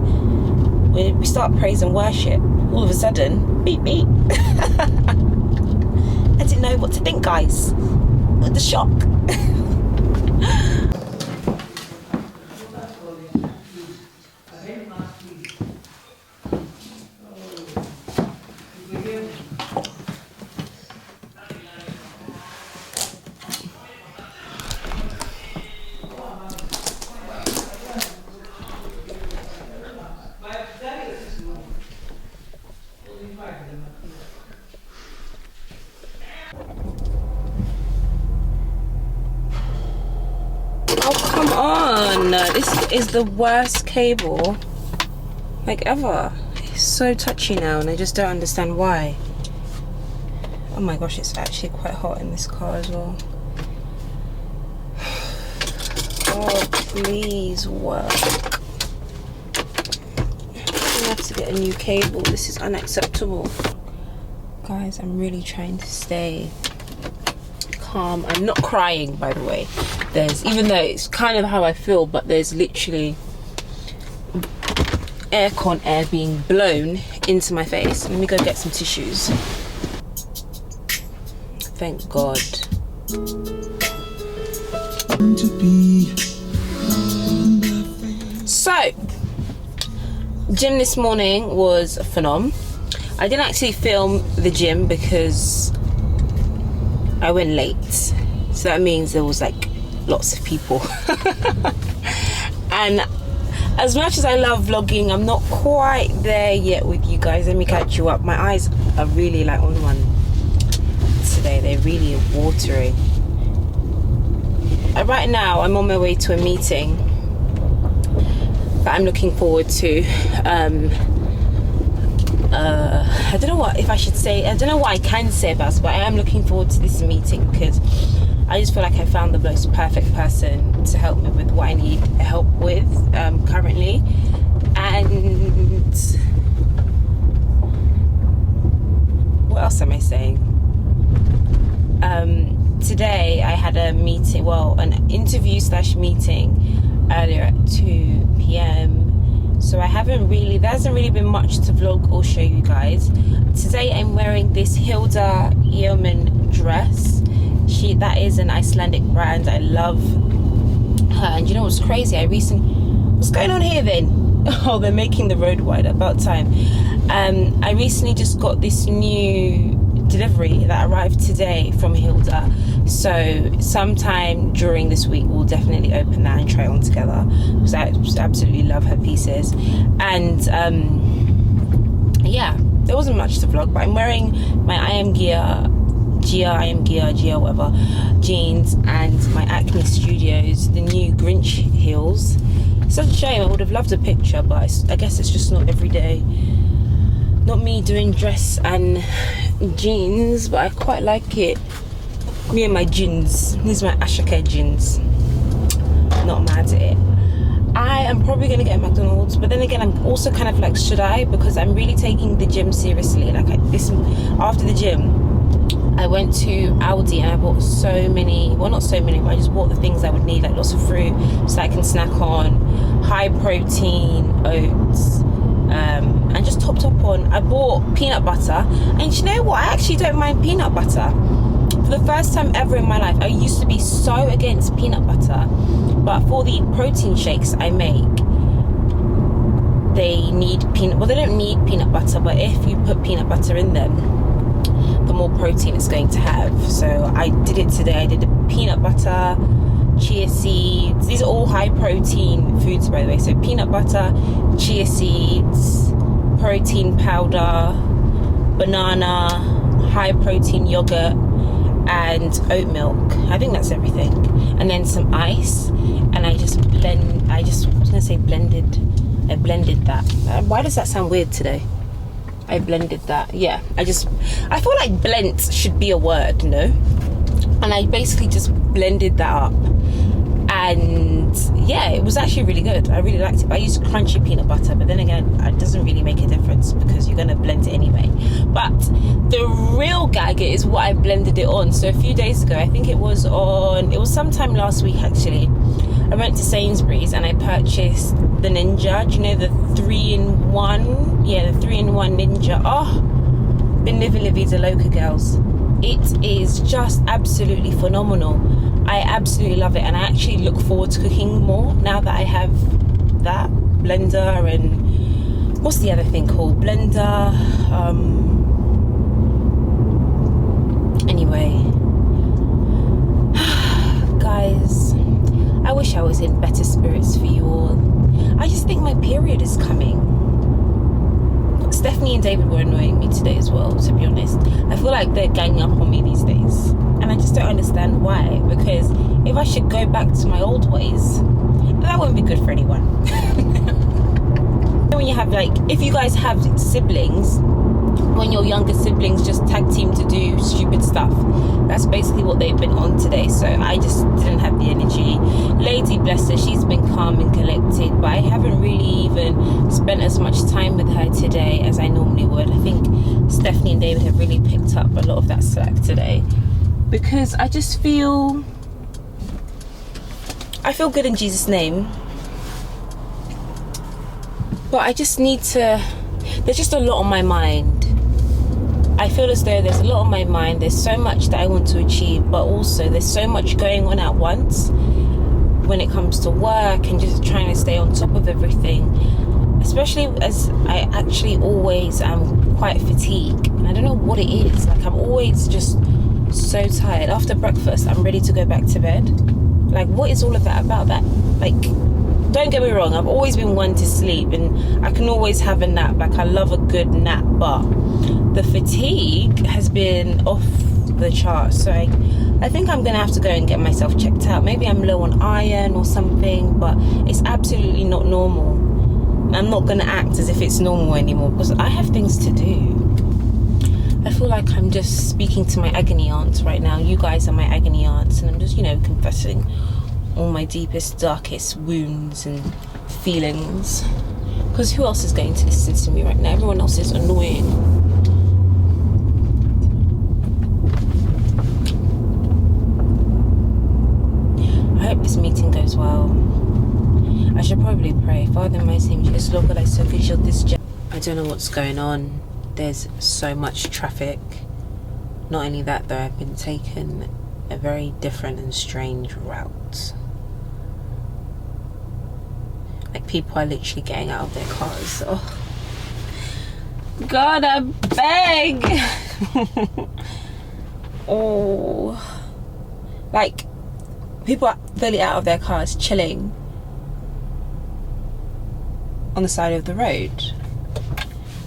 We start praise and worship. All of a sudden, beep beep. I didn't know what to think, guys. The shock. Come on, this is the worst cable like ever. It's so touchy now and I just don't understand why. Oh my gosh, it's actually quite hot in this car as well. Oh, please work. I have to get a new cable. This is unacceptable. Guys, I'm really trying to stay calm. I'm not crying, by the way. Even though it's kind of how I feel, but there's literally aircon air being blown into my face. Let me go get some tissues. Thank God. So, gym this morning was phenom. I didn't actually film the gym because I went late. So that means there was like lots of people. And as much as I love vlogging, I'm not quite there yet with you guys. Let me catch you up. My eyes are really like on one today. They're really watering. Right now I'm on my way to a meeting that I'm looking forward to. I don't know what if I should say. I don't know what I can say about it, but I am looking forward to this meeting because I just feel like I found the most perfect person to help me with what I need help with currently. And what else am I saying? today I had a meeting, well, an interview / meeting earlier at 2 p.m. So there hasn't really been much to vlog or show you guys. Today I'm wearing this Hilda Yeoman dress. That is an Icelandic brand. I love her. And you know what's crazy? What's going on here then? Oh, they're making the road wider, about time. I recently just got this new delivery that arrived today from Hilda, so sometime during this week we'll definitely open that and try on together, because I just absolutely love her pieces. And yeah, there wasn't much to vlog, but I'm wearing my Gia whatever jeans and my Acne Studios, the new Grinch heels. It's such a shame. I would have loved a picture, but I guess it's just not every day. Not me doing dress and jeans, but I quite like it. Me and my jeans. These are my Ashake jeans. Not mad at it. I am probably going to get a McDonald's, but then again I'm also kind of like, should I? Because I'm really taking the gym seriously. Like after the gym I went to Aldi and I bought so many, well not so many, but I just bought the things I would need, like lots of fruit so I can snack on, high protein oats, and just topped up on, I bought peanut butter. And you know what, I actually don't mind peanut butter. For the first time ever in my life, I used to be so against peanut butter, but for the protein shakes I make, they need they don't need peanut butter, but if you put peanut butter in them, the more protein it's going to have. So I did it today. I did a peanut butter, chia seeds. These are all high protein foods, by the way. So peanut butter, chia seeds, protein powder, banana, high protein yogurt, and oat milk. I think that's everything. And then some ice. And I blended that. Why does that sound weird today? I blended that. Yeah, I feel like blend should be a word, no? And I basically just blended that up. And yeah, it was actually really good. I really liked it. But I used crunchy peanut butter, but then again, it doesn't really make a difference because you're gonna blend it anyway. But the real gag is what I blended it on. So a few days ago, I think it was sometime last week actually, I went to Sainsbury's and I purchased the Ninja. Do you know the 3-in-1? Yeah, the 3-in-1 Ninja. Oh, Beniva La Vida Loca, girls. It is just absolutely phenomenal. I absolutely love it, and I actually look forward to cooking more now that I have that blender. And what's the other thing called? Blender. Anyway, guys, I wish I was in better spirits for you all. I just think my period is coming. Stephanie and David were annoying me today as well, to be honest. I feel like they're ganging up on me these days, and I just don't understand why. Because if I should go back to my old ways, that wouldn't be good for anyone. When you have, like, if you guys have siblings, when your younger siblings just tag team to do stupid stuff, that's basically what they've been on today. So I just didn't have the energy. Lady, bless her, she's been calm and collected, but I haven't really even spent as much time with her today as I normally would. I think Stephanie and David have really picked up a lot of that slack today, because I feel good in Jesus' name, but I just need to, there's just a lot on my mind. I feel as though there's a lot on my mind. There's so much that I want to achieve, but also there's so much going on at once when it comes to work and just trying to stay on top of everything, especially as I actually always am quite fatigued, and I don't know what it is. Like, I'm always just so tired. After breakfast, I'm ready to go back to bed. Like, what is all of that about? That, like, don't get me wrong, I've always been one to sleep, and I can always have a nap. Like, I love a good nap, but the fatigue has been off the charts. So I think I'm gonna have to go and get myself checked out. Maybe I'm low on iron or something, but it's absolutely not normal. I'm not gonna act as if it's normal anymore, because I have things to do. I feel like I'm just speaking to my agony aunts right now. You guys are my agony aunts, and I'm just, confessing all my deepest, darkest wounds and feelings. Because who else is going to listen to me right now? Everyone else is annoying. well. I should probably pray. Father, in my name, Jesus, Lord God, I so good. I don't know what's going on. There's so much traffic. Not only that, though, I've been taken a very different and strange route. Like, people are literally getting out of their cars. Oh, God, I beg. Oh, like, people are fully out of their cars, chilling on the side of the road.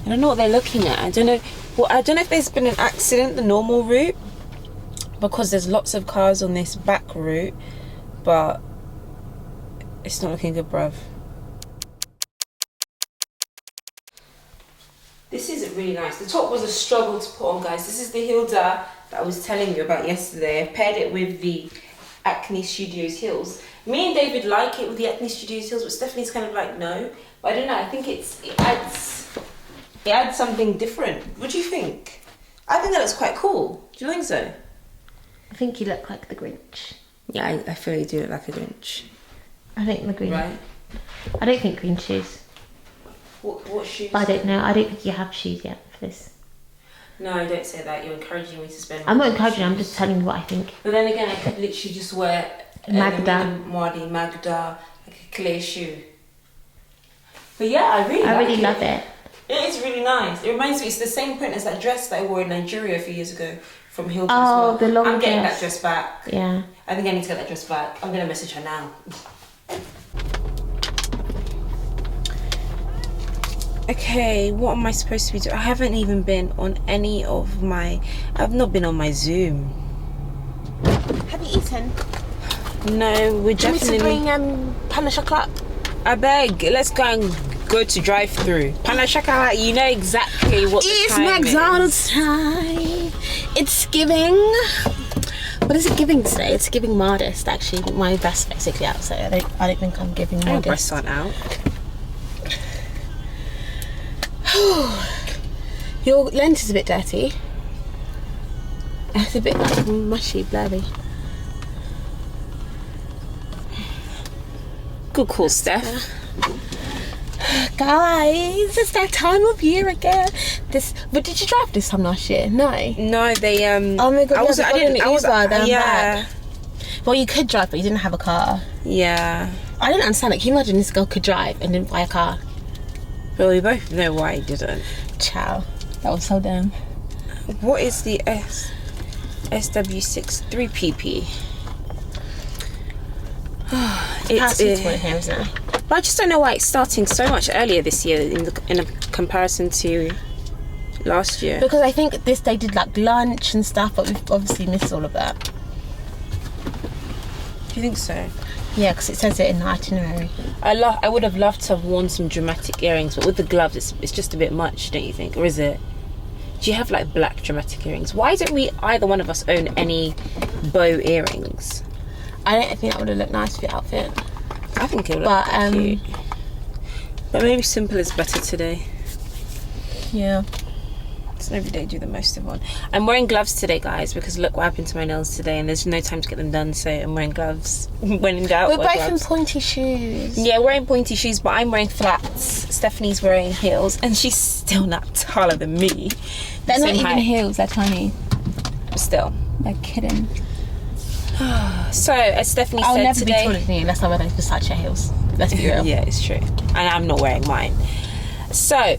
I don't know what they're looking at. I don't know. Well, I don't know if there's been an accident the normal route, because there's lots of cars on this back route, but it's not looking good, bruv. This isn't really nice. The top was a struggle to put on, guys. This is the Hilda that I was telling you about yesterday. I paired it with the Acne Studios heels. Me and David like it with the Acne Studios heels, but Stephanie's kind of like, no. But I don't know, I think it adds something different. What do you think? I think that looks quite cool. Do you think so? I think you look like the Grinch. Yeah, I feel you do look like a Grinch. I think the green. Right. I don't think green shoes. What shoes? But I don't know. I don't think you have shoes yet for this. No, don't say that. You're encouraging me to spend. I'm not encouraging. I'm just telling you what I think. But then again, I could literally just wear Magda, like a clear shoe. But yeah, I really love it. It is really nice. It reminds me. It's the same print as that dress that I wore in Nigeria a few years ago from Hilton. Oh, as well. the long I'm getting dress. that dress back. Yeah. I think I need to get that dress back. I'm gonna message her now. Okay, what am I supposed to be doing? I haven't even been on any of my... I've not been on my Zoom. Have you eaten? No, we're Do you want me definitely... to bring pan au chocolat? I beg, let's go to drive-through. Pan au chocolat, you know exactly what the time McDonald's time. It's giving... What is it giving today? It's giving modest, actually. My breast's basically out, so I don't think I'm giving modest. Your breasts aren't out. Your lens is a bit dirty. It's a bit like mushy, blurry. Good call, Steph. Guys, it's that time of year again. But did you drive this time last year? No. No, they Oh my god, I didn't. Yeah. Well, you could drive, but you didn't have a car. Yeah. I didn't understand it. Can you imagine this girl could drive and didn't buy a car? Well, we both know why he didn't. Ciao. That was so dumb. What is the SW6 3PP? It's here, isn't it? But I just don't know why it's starting so much earlier this year in a comparison to last year. Because I think they did like lunch and stuff, but we've obviously missed all of that. Do you think so? Yeah, because it says it in the itinerary. I would have loved to have worn some dramatic earrings, but with the gloves, it's just a bit much, don't you think? Or is it? Do you have like black dramatic earrings? Why don't we either one of us own any bow earrings? I don't think that would have looked nice for your outfit. I think it would look cute. But maybe simple is better today. Yeah. It's every day do the most of one. I'm wearing gloves today, guys, because look what happened to my nails today, and there's no time to get them done, so I'm wearing gloves. When in doubt, We're wear both gloves. in pointy shoes. Yeah, wearing pointy shoes, but I'm wearing flats. Stephanie's wearing heels, and she's still not taller than me. They're not Same even height. heels, they're tiny. But still. They're kidding. So, as Stephanie I'll said never today... be taller than you unless I wear those Versace heels. Let's be real. Yeah, it's true. And I'm not wearing mine. So,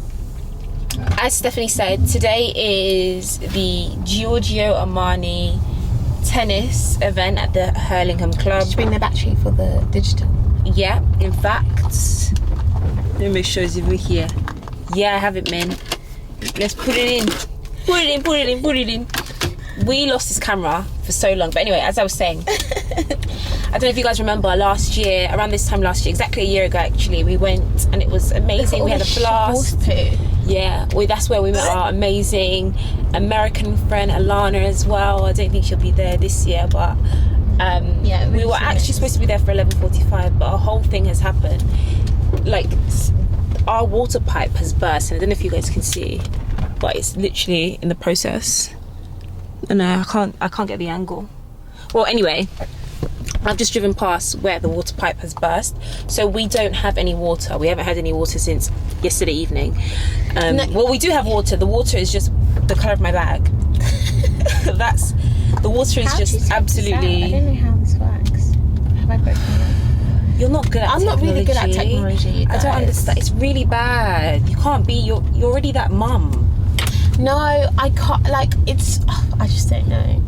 as Stephanie said, today is the Giorgio Armani tennis event at the Hurlingham Club. Did you bring the battery for the digital? Yeah, in fact, let me make sure it's over here. Yeah, I have it, man. Let's put it in. Put it in. We lost this camera for so long, but anyway, as I was saying, I don't know if you guys remember last year, around this time last year, exactly a year ago actually, we went and it was amazing. We had a blast. Yeah, that's where we met our amazing American friend Alana as well. I don't think she'll be there this year, but we were actually supposed to be there for 11:45, but a whole thing has happened. Like, our water pipe has burst, and I don't know if you guys can see, but it's literally in the process. No, I can't get the angle. Well, anyway, I've just driven past where the water pipe has burst, so we don't have any water. We haven't had any water since yesterday evening. Well, we do have water. The water is just the colour of my bag. The water is just absolutely. I don't know how this works. Have I broken it? You're not good at I'm not really good at technology. You I don't guys. understand. It's really bad. You can't be. You're already that mum. No, I can't. Like, it's. I just don't know.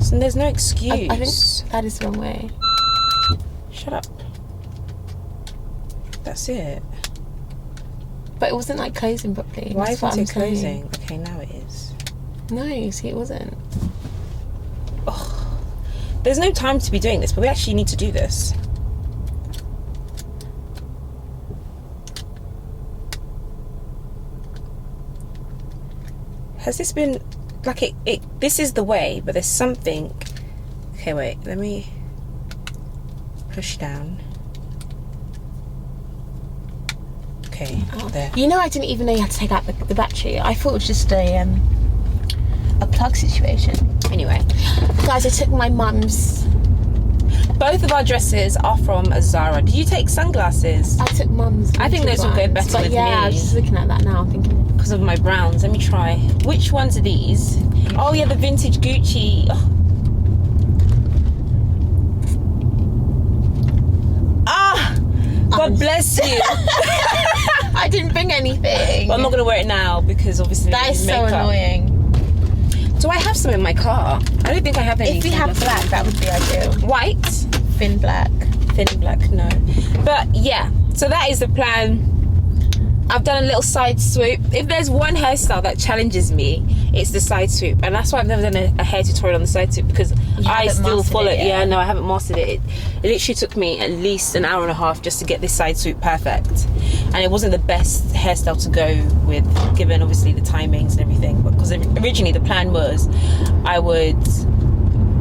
So there's no excuse. I think that is the wrong way. Shut up. That's it. But it wasn't like closing properly. Why That's what isn't it I'm saying. closing? Okay, now it is. No, see, it wasn't. There's no time to be doing this, but we actually need to do this. Has this been like it this is the way, but there's something. Okay, wait, let me push down. Okay, there. You know, I didn't even know you had to take out the battery. I thought it was just a plug situation. Anyway, Guys, I took my mum's. both of our dresses are from Zara. Did you take sunglasses? I took mum's. I think those will go better but with yeah, me. I was just looking at that now. I'm thinking. Because of my browns. Let me try. Which ones are these? Oh yeah, the vintage Gucci. Oh. Ah, God bless you. I didn't bring anything. But I'm not gonna wear it now because obviously That is so makeup. annoying. Do I have some in my car? I don't think I have any. If you have black, that would be ideal. White, Thin black. thin black, no. But yeah, so that is the plan. I've done a little side swoop. If there's one hairstyle that challenges me, it's the side swoop, and that's why I've never done a hair tutorial on the side swoop, because I still follow it. Yeah, no, I haven't mastered it. It literally took me at least an hour and a half just to get this side swoop perfect, and it wasn't the best hairstyle to go with, given obviously the timings and everything. Because originally the plan was I would.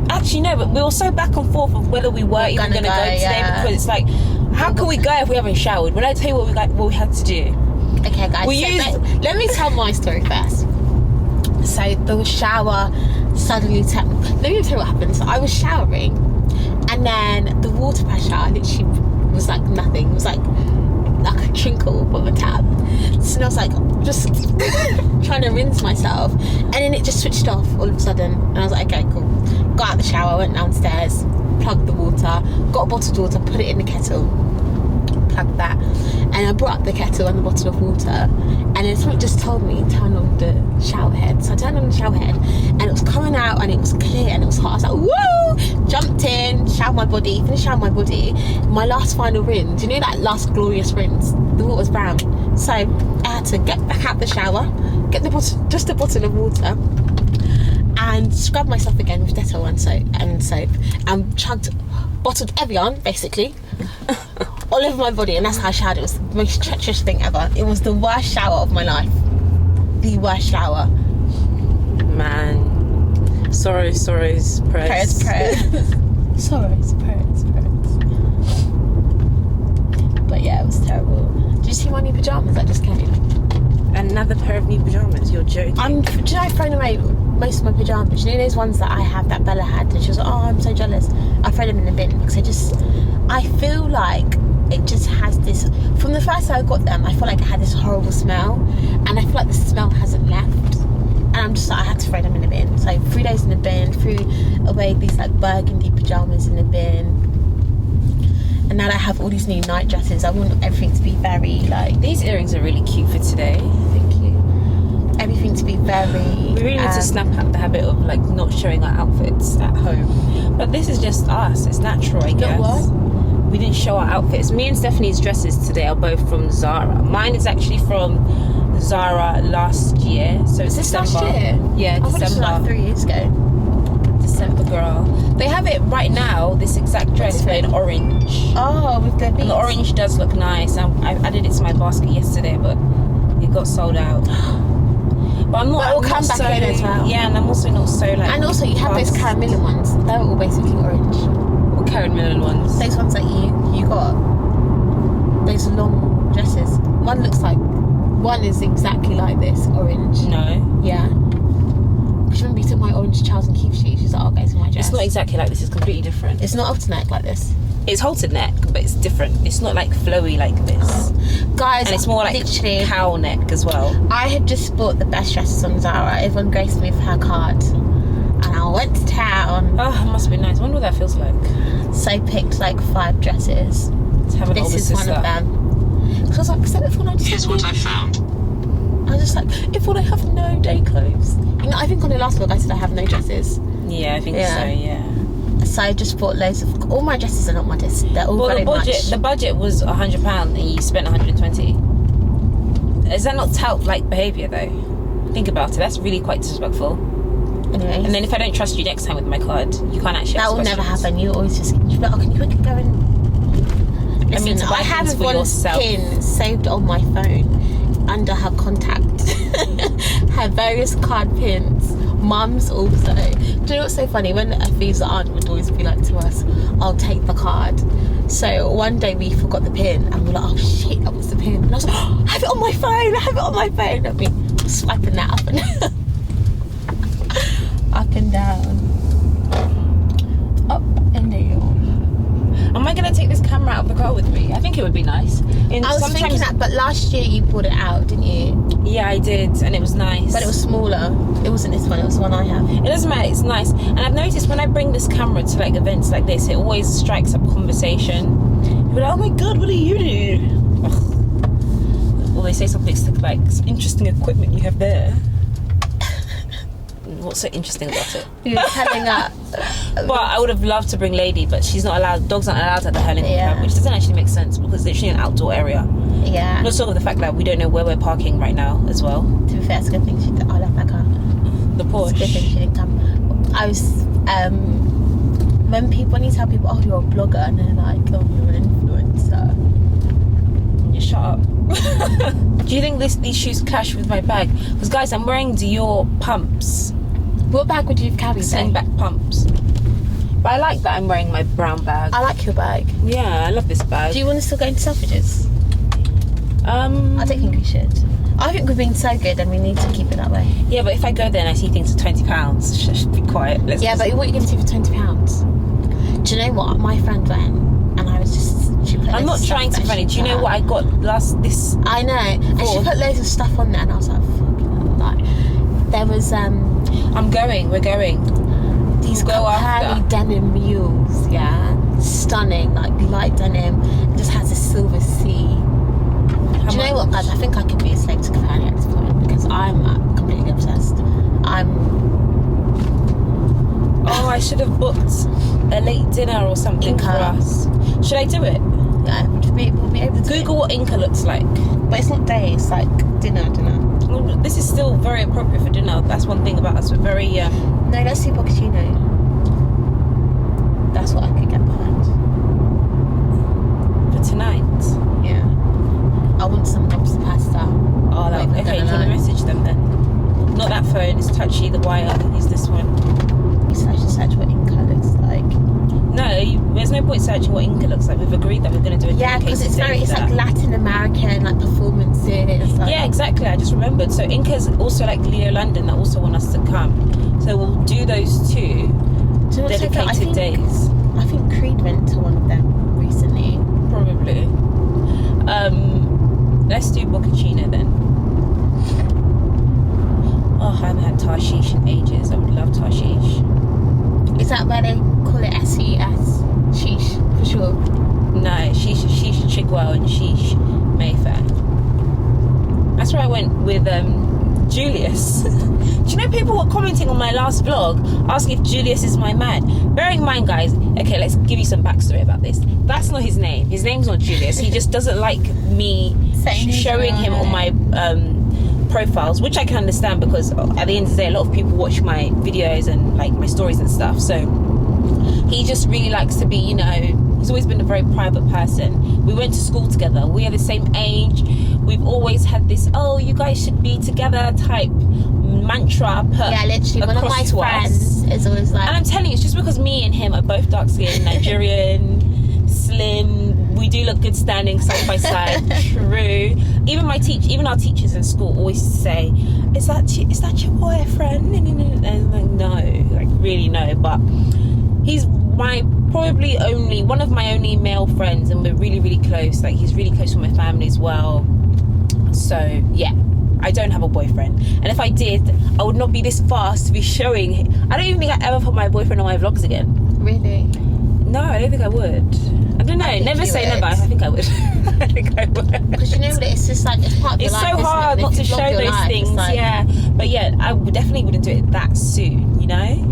Actually, no, but we were so back and forth of whether we were even going to go today, because it's like, how can we go if we haven't showered? When I tell you what we had to do. Okay, guys. Let me tell my story first. So the shower suddenly. Let me tell you what happened. So I was showering, and then the water pressure literally was like nothing. It was like a trinkle on the tap. So I was like just trying to rinse myself, and then it just switched off all of a sudden. And I was like, okay, cool. Got out the shower, went downstairs, plugged the water, got a bottled water, put it in the kettle. Plugged that, and I brought up the kettle and the bottle of water, and then something just told me turn on the shower head. So I turned on the shower head, and it was coming out, and it was clear, and it was hot. I was like, woo! Jumped in, showered my body, finished showering my body. My last final rinse, you know that last glorious rinse, the water was brown. So I had to get back out the shower, get the bottle, just a bottle of water, and scrub myself again with Dettol and soap, and bottled Evian basically all over my body, and that's how I showered. It was the most treacherous thing ever. It was the worst shower of my life. The worst shower. Man, sorrows, prayers. Sorrows, prayers. But yeah, it was terrible. Did you see my new pajamas that just came? Another pair of new pajamas. You're joking. I've thrown away most of my pajamas. You know those ones that I have that Bella had, and she was like, oh, I'm so jealous. I throw them in the bin because I feel like it just has this. From the first time I got them, I feel like it had this horrible smell, and I feel like the smell hasn't left. And I'm just like, I had to throw them in the bin. So 3 days in the bin, threw away these like burgundy pajamas in the bin. And now that I have all these new night dresses, I want everything to be very like. These earrings are really cute for today. Thank you. Everything to be very. We really need to snap out the habit of like not showing our outfits at home. But this is just us. It's natural, I guess. What? We didn't show our outfits. Me and Stephanie's dresses today are both from Zara. Mine is actually from Zara last year. So it's December. Last year? Yeah, I thought it was December. like 3 years ago. December, girl. They have it right now, this exact dress, but in orange. Oh, with the beads. And the orange does look nice. I added it to my basket yesterday, but it got sold out. But I'm not. But it will I'm come not back so, in as well. Yeah, and I'm also not so like. And also, you have those caramel ones. They're all basically orange. What caramel ones? Those ones that you got. Those long dresses. One is exactly like this, orange. No. Yeah. Because remember you took my orange Charles and Keith shoes. like, oh, go to my dress. It's not exactly like this. It's completely different. It's not up to neck like this. It's haltered neck, but it's different. It's not like flowy like this. Guys, And it's more like literally, cow neck as well. I had just bought the best dresses on Zara. Yvonne graced me with her card. And I went to town. Oh, it must be nice. I wonder what that feels like. So I picked like 5 dresses. To have an This older is sister. one of them. Because I was like, so Yvonne, I just Here's what I found. I was just like, Yvonne, I have no day clothes. You know, I think on the last vlog I said I have no dresses. Yeah, I think Yeah. so, yeah. So I just bought loads of. All my dresses are not modest. They're all Well, very the budget was £100 and you spent 120. Is that not tout like behaviour though? Think about it. That's really quite disrespectful. much. Anyway, And then if I don't trust you next time with my card, you can't actually. that ask will never questions. happen. You always just be like, oh, can you quickly go and. Listen, I mean, to buy I have things for one yourself. pin saved on my phone under her contact. Her various card pins. Mum's also. Do you know what's so funny? When Afif's aunt would always be like to us, I'll take the card. So one day we forgot the pin and we're like, oh shit, that was the pin. And I was like, oh, I have it on my phone, I have it on my phone. I've been swiping that up and up and down. Up and down. Am I gonna take this camera out of the car with me? I think it would be nice. I was thinking that, but last year you brought it out, didn't you? Yeah, I did, and it was nice. But it was smaller. It wasn't this one, it was the one I have. It doesn't matter. It's nice, and I've noticed when I bring this camera to like events like this, it always strikes up conversation. You're like, oh my god, what do you do? Ugh. Well, they say something like some interesting equipment you have there. What's so interesting about it? You were telling her. But I would have loved to bring Lady, but she's not allowed. Dogs aren't allowed at the hurling Yeah. camp, which doesn't actually make sense because it's literally an outdoor area. Yeah. Not sort of the fact that we don't know where we're parking right now as well. To be fair, it's a good thing I left my car. The It's a good thing Porsche. she didn't come. I was, when you tell people, oh, you're a blogger, and they're like, oh, you're an influencer. You shut up. Do you think these shoes clash with my bag? Because guys, I'm wearing Dior pumps. What bag would you have carried? Slingback pumps. But I like that I'm wearing my brown bag. I like your bag. Yeah, I love this bag. Do you want to still go into Selfridges? I don't think we should. I think we've been so good and we need to keep it that way. Yeah, but if I go there and I see things for £20, should be quiet. Yeah, but what are you going to do for £20? Do you know what? My friend went and I was just... She put I'm not loads of trying to stuff be funny. there. Do you know what I got this? I know. And she put loads of stuff on there and I was like, fucking hell. Like, there was... We're going. These We'll go curly after. denim mules, yeah, stunning, like light denim. It just has a silver C. Do you know what, guys? I think I could be a slave to Cavani at this point because I'm completely obsessed. Oh, I should have booked a late dinner or something for Inca. us. Should I do it? Yeah, we'll be able to. Google what Inca looks like. But it's not day. It's like dinner. Well, this is still very appropriate for dinner. That's one thing about us. We're very No, let's do Boccaccino. That's what I could get behind. for tonight. Yeah. I want some lobster pasta. Oh, like, Not even okay, you gonna want to lie. message them then? Not that phone. It's touchy. The wire. Use this one. You search what Inca looks like. No, there's no point searching what Inca looks like. We've agreed that we're going to do a Yeah, because it's dedicated day it's for like that. Latin American, like performances. Like, Yeah, exactly. I just remembered. So Inca's also like Leo London that also want us to come. So we'll do those two Do you know what's so good? dedicated days. I think Creed went to one of them recently. Probably. Let's do Boccaccino then. Oh, I haven't had Tarshish in ages. I would love Tarshish. Is that where they call it SES? Sheesh, for sure. No, Sheesh Chigwell and Sheesh Mayfair. That's where I went with Julius. Do you know people were commenting on my last vlog asking if Julius is my man? Bearing in mind, guys, okay, let's give you some backstory about this. That's not his name. His name's not Julius. He just doesn't like me showing him on my profiles, which I can understand because at the end of the day, a lot of people watch my videos and like my stories and stuff. So he just really likes to be, you know, he's always been a very private person. We went to school together. We are the same age. We've always had this, oh, you guys should be together type mantra put Yeah, literally. One of my across to us. friends is always like. And I'm telling you, it's just because me and him are both dark skinned, Nigerian, slim. We do look good standing side by side. True. Even even our teachers in school always say, is that your boyfriend? And I'm like, no, like really no. But he's probably one of my only male friends, and we're really, really close. Like, he's really close with my family as well. So yeah, I don't have a boyfriend, and if I did, I would not be this fast to be showing. I don't even think I ever put my boyfriend on my vlogs again. Really? No, I don't think I would. I don't know. Never say never. I think I would. I think I would. Because you know what it is? It's just like it's part of your It's life. so hard not to show those things. Like... Yeah, but yeah, I definitely wouldn't do it that soon. You know,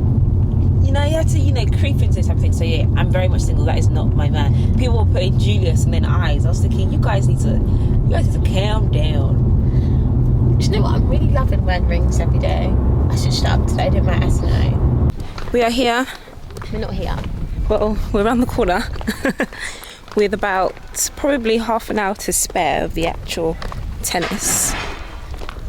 you have to creep into something. So yeah, I'm very much single. That is not my man. People were putting Julius and then eyes. I was thinking, you guys need to calm down. Do you know what? I'm really loving wearing rings every day. I switched up today. I did my SNO. We are here. We're not here. Well, we're around the corner with about probably half an hour to spare of the actual tennis.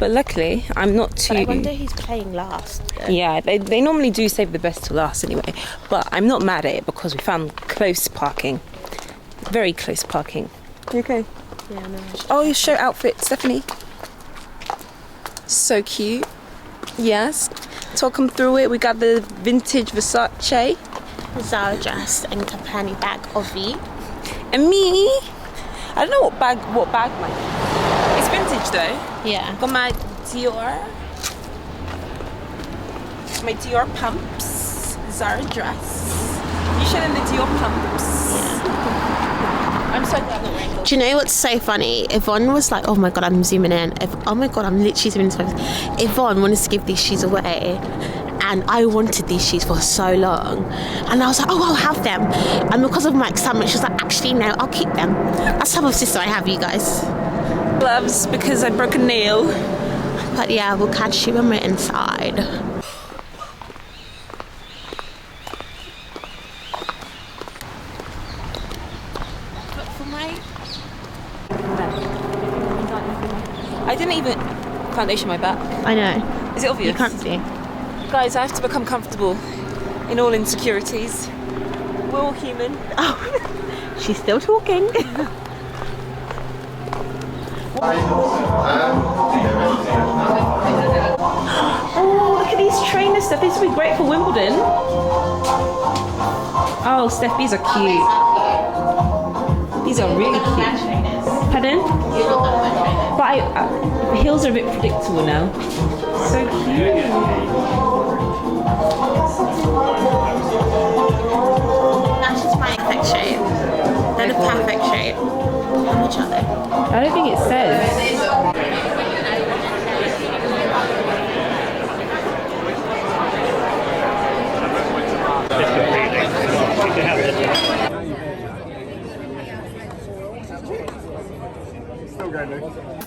But luckily, I'm not too... But I wonder who's playing last. Yeah, they normally do save the best to last anyway. But I'm not mad at it because we found close parking. Very close parking. You okay? Yeah, no. Oh, your shirt outfit, Stephanie. So cute. Yes. Talk them through it. We got the vintage Versace. Zara dress and a penny bag of V. And me, I don't know what bag mine. It's vintage though. Yeah. Got my Dior pumps, Zara dress. You showed them the Dior pumps. Yeah. I'm so glad I'm not wearing those. Do you know what's so funny? Yvonne was like, oh my god, I'm zooming in. Oh my god, I'm literally zooming in. Yvonne wanted to give these shoes away. And I wanted these shoes for so long. And I was like, oh, I'll have them. And because of my excitement, she was like, actually, no, I'll keep them. That's the type of sister I have, you guys. Gloves because I broke a nail. But yeah, we'll catch you when we're inside. But for my... I didn't even foundation my back. I know. Is it obvious? You can't see. Guys, I have to become comfortable in all insecurities. We're all human. Oh, she's still talking. Oh, look at these trainer stuff. These would be great for Wimbledon. Oh, Steph, these are cute. These are really cute. Pardon? But the heels are a bit predictable now. So cute. Matches my perfect shape. They're the perfect shape. How much are they? I don't think it says.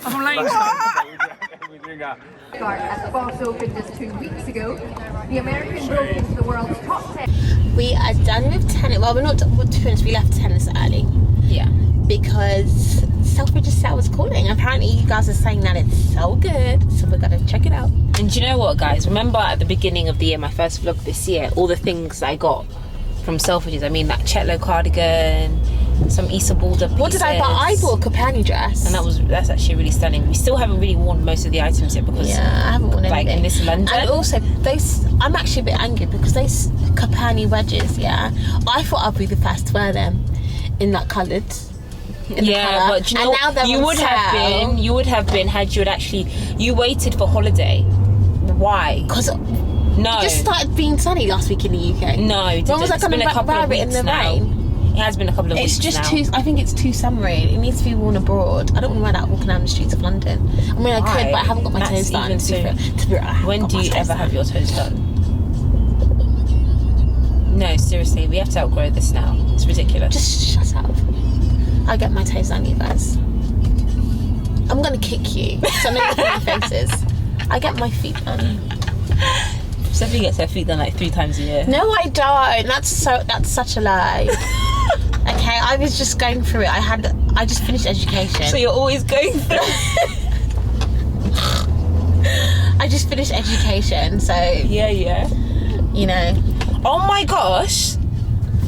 I'm late. At the Boss Open just 2 weeks ago, the American broke into the world's top 10. We are done with tennis. Well, we're not done with tennis. We left tennis early. Yeah. Because Selfridges Sale was calling. Apparently, you guys are saying that it's so good. So we're going to check it out. And do you know what, guys? Remember at the beginning of the year, my first vlog this year, all the things I got from Selfridges. I mean, that Chetlo cardigan, some Issa Balder pieces. What did I buy? I bought a companion dress. And that's actually really stunning. We still haven't really worn most of the items yet because I haven't worn anything. Like in this London. And also, I'm actually a bit angry because those Capani wedges, I thought I'd be the first to wear them in that coloured. Yeah, but do you know now you would have been had you had actually waited for holiday. Why? Because it just started being sunny last week in the UK. No, it when was I going to wear it in the rain? It has been a couple of weeks now. I think it's too summery. It needs to be worn abroad. I don't want to wear that walking down the streets of London. I mean, I could, but I haven't got my toes done. When do you ever have your toes done? No, seriously, we have to outgrow this now. It's ridiculous. Just shut up. I get my toes done, you guys. I'm going to kick you. So I'm going to my faces. I get my feet done. Stephanie gets her feet done like 3 times a year. No, I don't. That's such a lie. Okay, I was just going through it. I just finished education. So you're always going through I just finished education, so yeah. You know. Oh my gosh,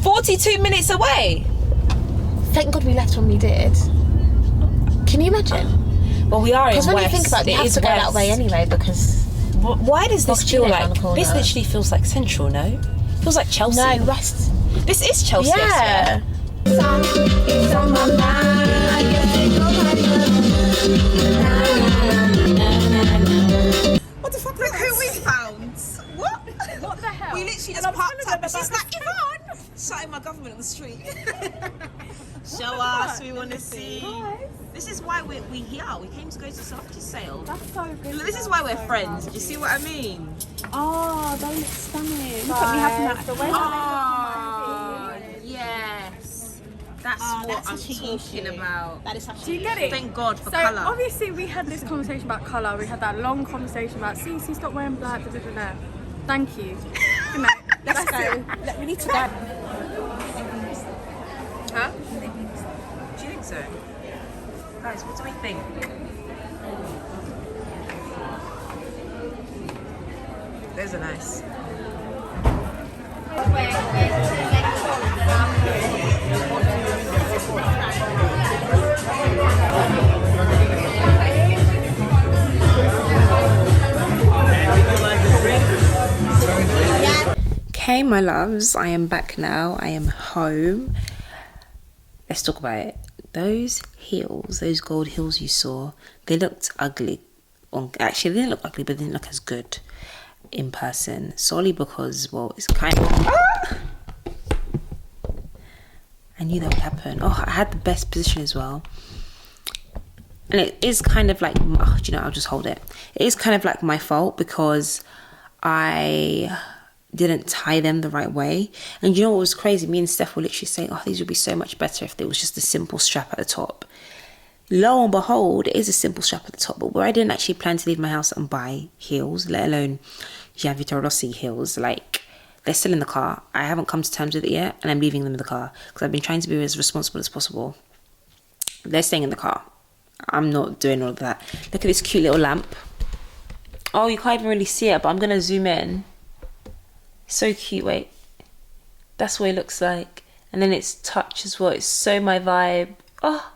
42 minutes away. Thank God we left when we did. Can you imagine? Well, we are in Because when you think about it, you have to go that way anyway because... Why does this feel like... This corner. literally feels like Central, no? Feels like Chelsea. No, West. This is Chelsea, I Yeah. It's on my mind. What the fuck? Look who we found. What? What the hell? We literally just popped up and she's like, Yvonne! Shouting my government on the street. Show us, we want to see. This is why we're here. We came to go to Selfridges sale. That's so good. This is why we're friends. Do you see what I mean? Oh, they look stunning. Look at me having that. Oh, yes. That's what I'm talking about. That is Do you get it? Thank God for So colour. obviously we had this conversation about colour. We had that long conversation about CC stop wearing black. Da, da, da, da. Thank you. Good night. Let's go. We need to go. Huh? Do you think so? Guys, what do we think? Those are nice. Okay, my loves, I am back now. I am home. Let's talk about it. Those heels, those gold heels you saw, they looked ugly. Actually, they didn't look ugly, but they didn't look as good in person. Solely because, well, it's kind of... I knew that would happen. Oh, I had the best position as well. And it is kind of like... Oh, do you know, I'll just hold it. It is kind of like my fault because I... didn't tie them the right way. And you know what was crazy? Me and Steph were literally saying, oh, these would be so much better if there was just a simple strap at the top. Lo and behold, it is a simple strap at the top, but where I didn't actually plan to leave my house and buy heels, let alone Gianvito heels, like, they're still in the car. I haven't come to terms with it yet, and I'm leaving them in the car because I've been trying to be as responsible as possible. They're staying in the car. I'm not doing all of that. Look at this cute little lamp. Oh, you can't even really see it, but I'm going to zoom in. So cute, wait. That's what it looks like. And then it's touch as well. It's so my vibe. Oh,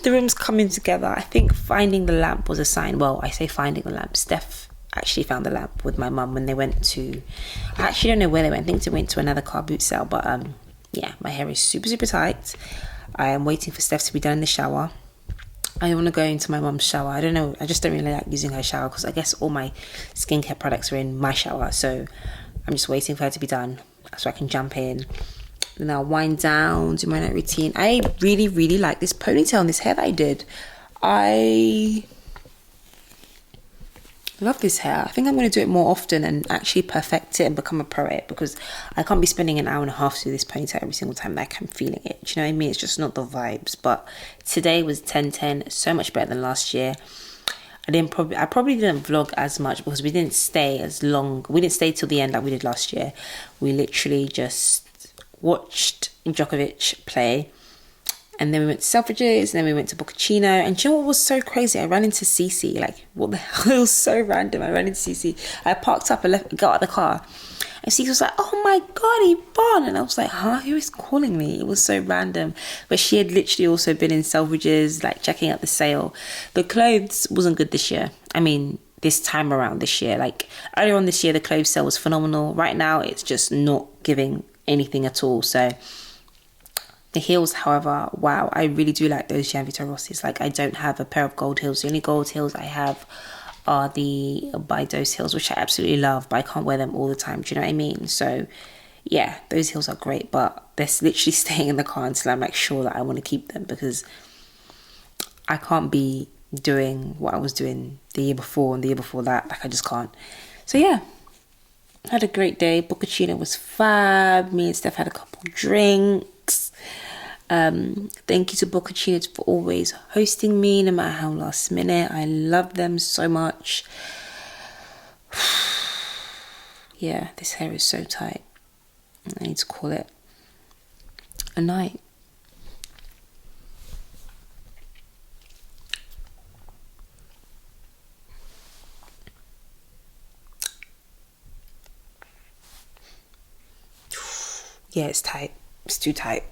the room's coming together. I think finding the lamp was a sign. Well, I say finding the lamp. Steph actually found the lamp with my mum when they went to... I actually don't know where they went. I think they went to another car boot sale. But yeah, my hair is super, super tight. I am waiting for Steph to be done in the shower. I want to go into my mum's shower. I don't know. I just don't really like using her shower because I guess all my skincare products are in my shower. So I'm just waiting for her to be done so I can jump in. Then I'll wind down, do my night routine. I really, really like this ponytail and this hair that I did. I love this hair. I think I'm going to do it more often and actually perfect it and become a pro at it because I can't be spending an hour and a half to do this ponytail every single time that I'm feeling it. Do you know what I mean? It's just not the vibes. But today was 10-10, so much better than last year. I probably didn't vlog as much because we didn't stay as long. We didn't stay till the end like we did last year. We literally just watched Djokovic play. And then we went to Selfridges, and then we went to Boccacino. And do you know what was so crazy? I ran into Cece. Like, what the hell? It was so random. I ran into Cece. I parked up and got out of the car. And Cece was like, oh my God, Yvonne. And I was like, huh? Who is calling me? It was so random. But she had literally also been in Selfridges, like checking out the sale. The clothes wasn't good this year. I mean, this time around this year. Like, earlier on this year, the clothes sale was phenomenal. Right now, it's just not giving anything at all. So the heels, however, wow, I really do like those Gianvito Rossis. Like, I don't have a pair of gold heels. The only gold heels I have are the Baidos heels, which I absolutely love, but I can't wear them all the time. Do you know what I mean? So yeah, those heels are great, but they're literally staying in the car until I'm like sure that I want to keep them because I can't be doing what I was doing the year before and the year before that. Like, I just can't. So yeah, had a great day. Boccacino was fab. Me and Steph had a couple drinks. Thank you to Boccacino for always hosting me, no matter how last minute. I love them so much. Yeah, this hair is so tight. I need to call it a night. Yeah, it's tight. It's too tight.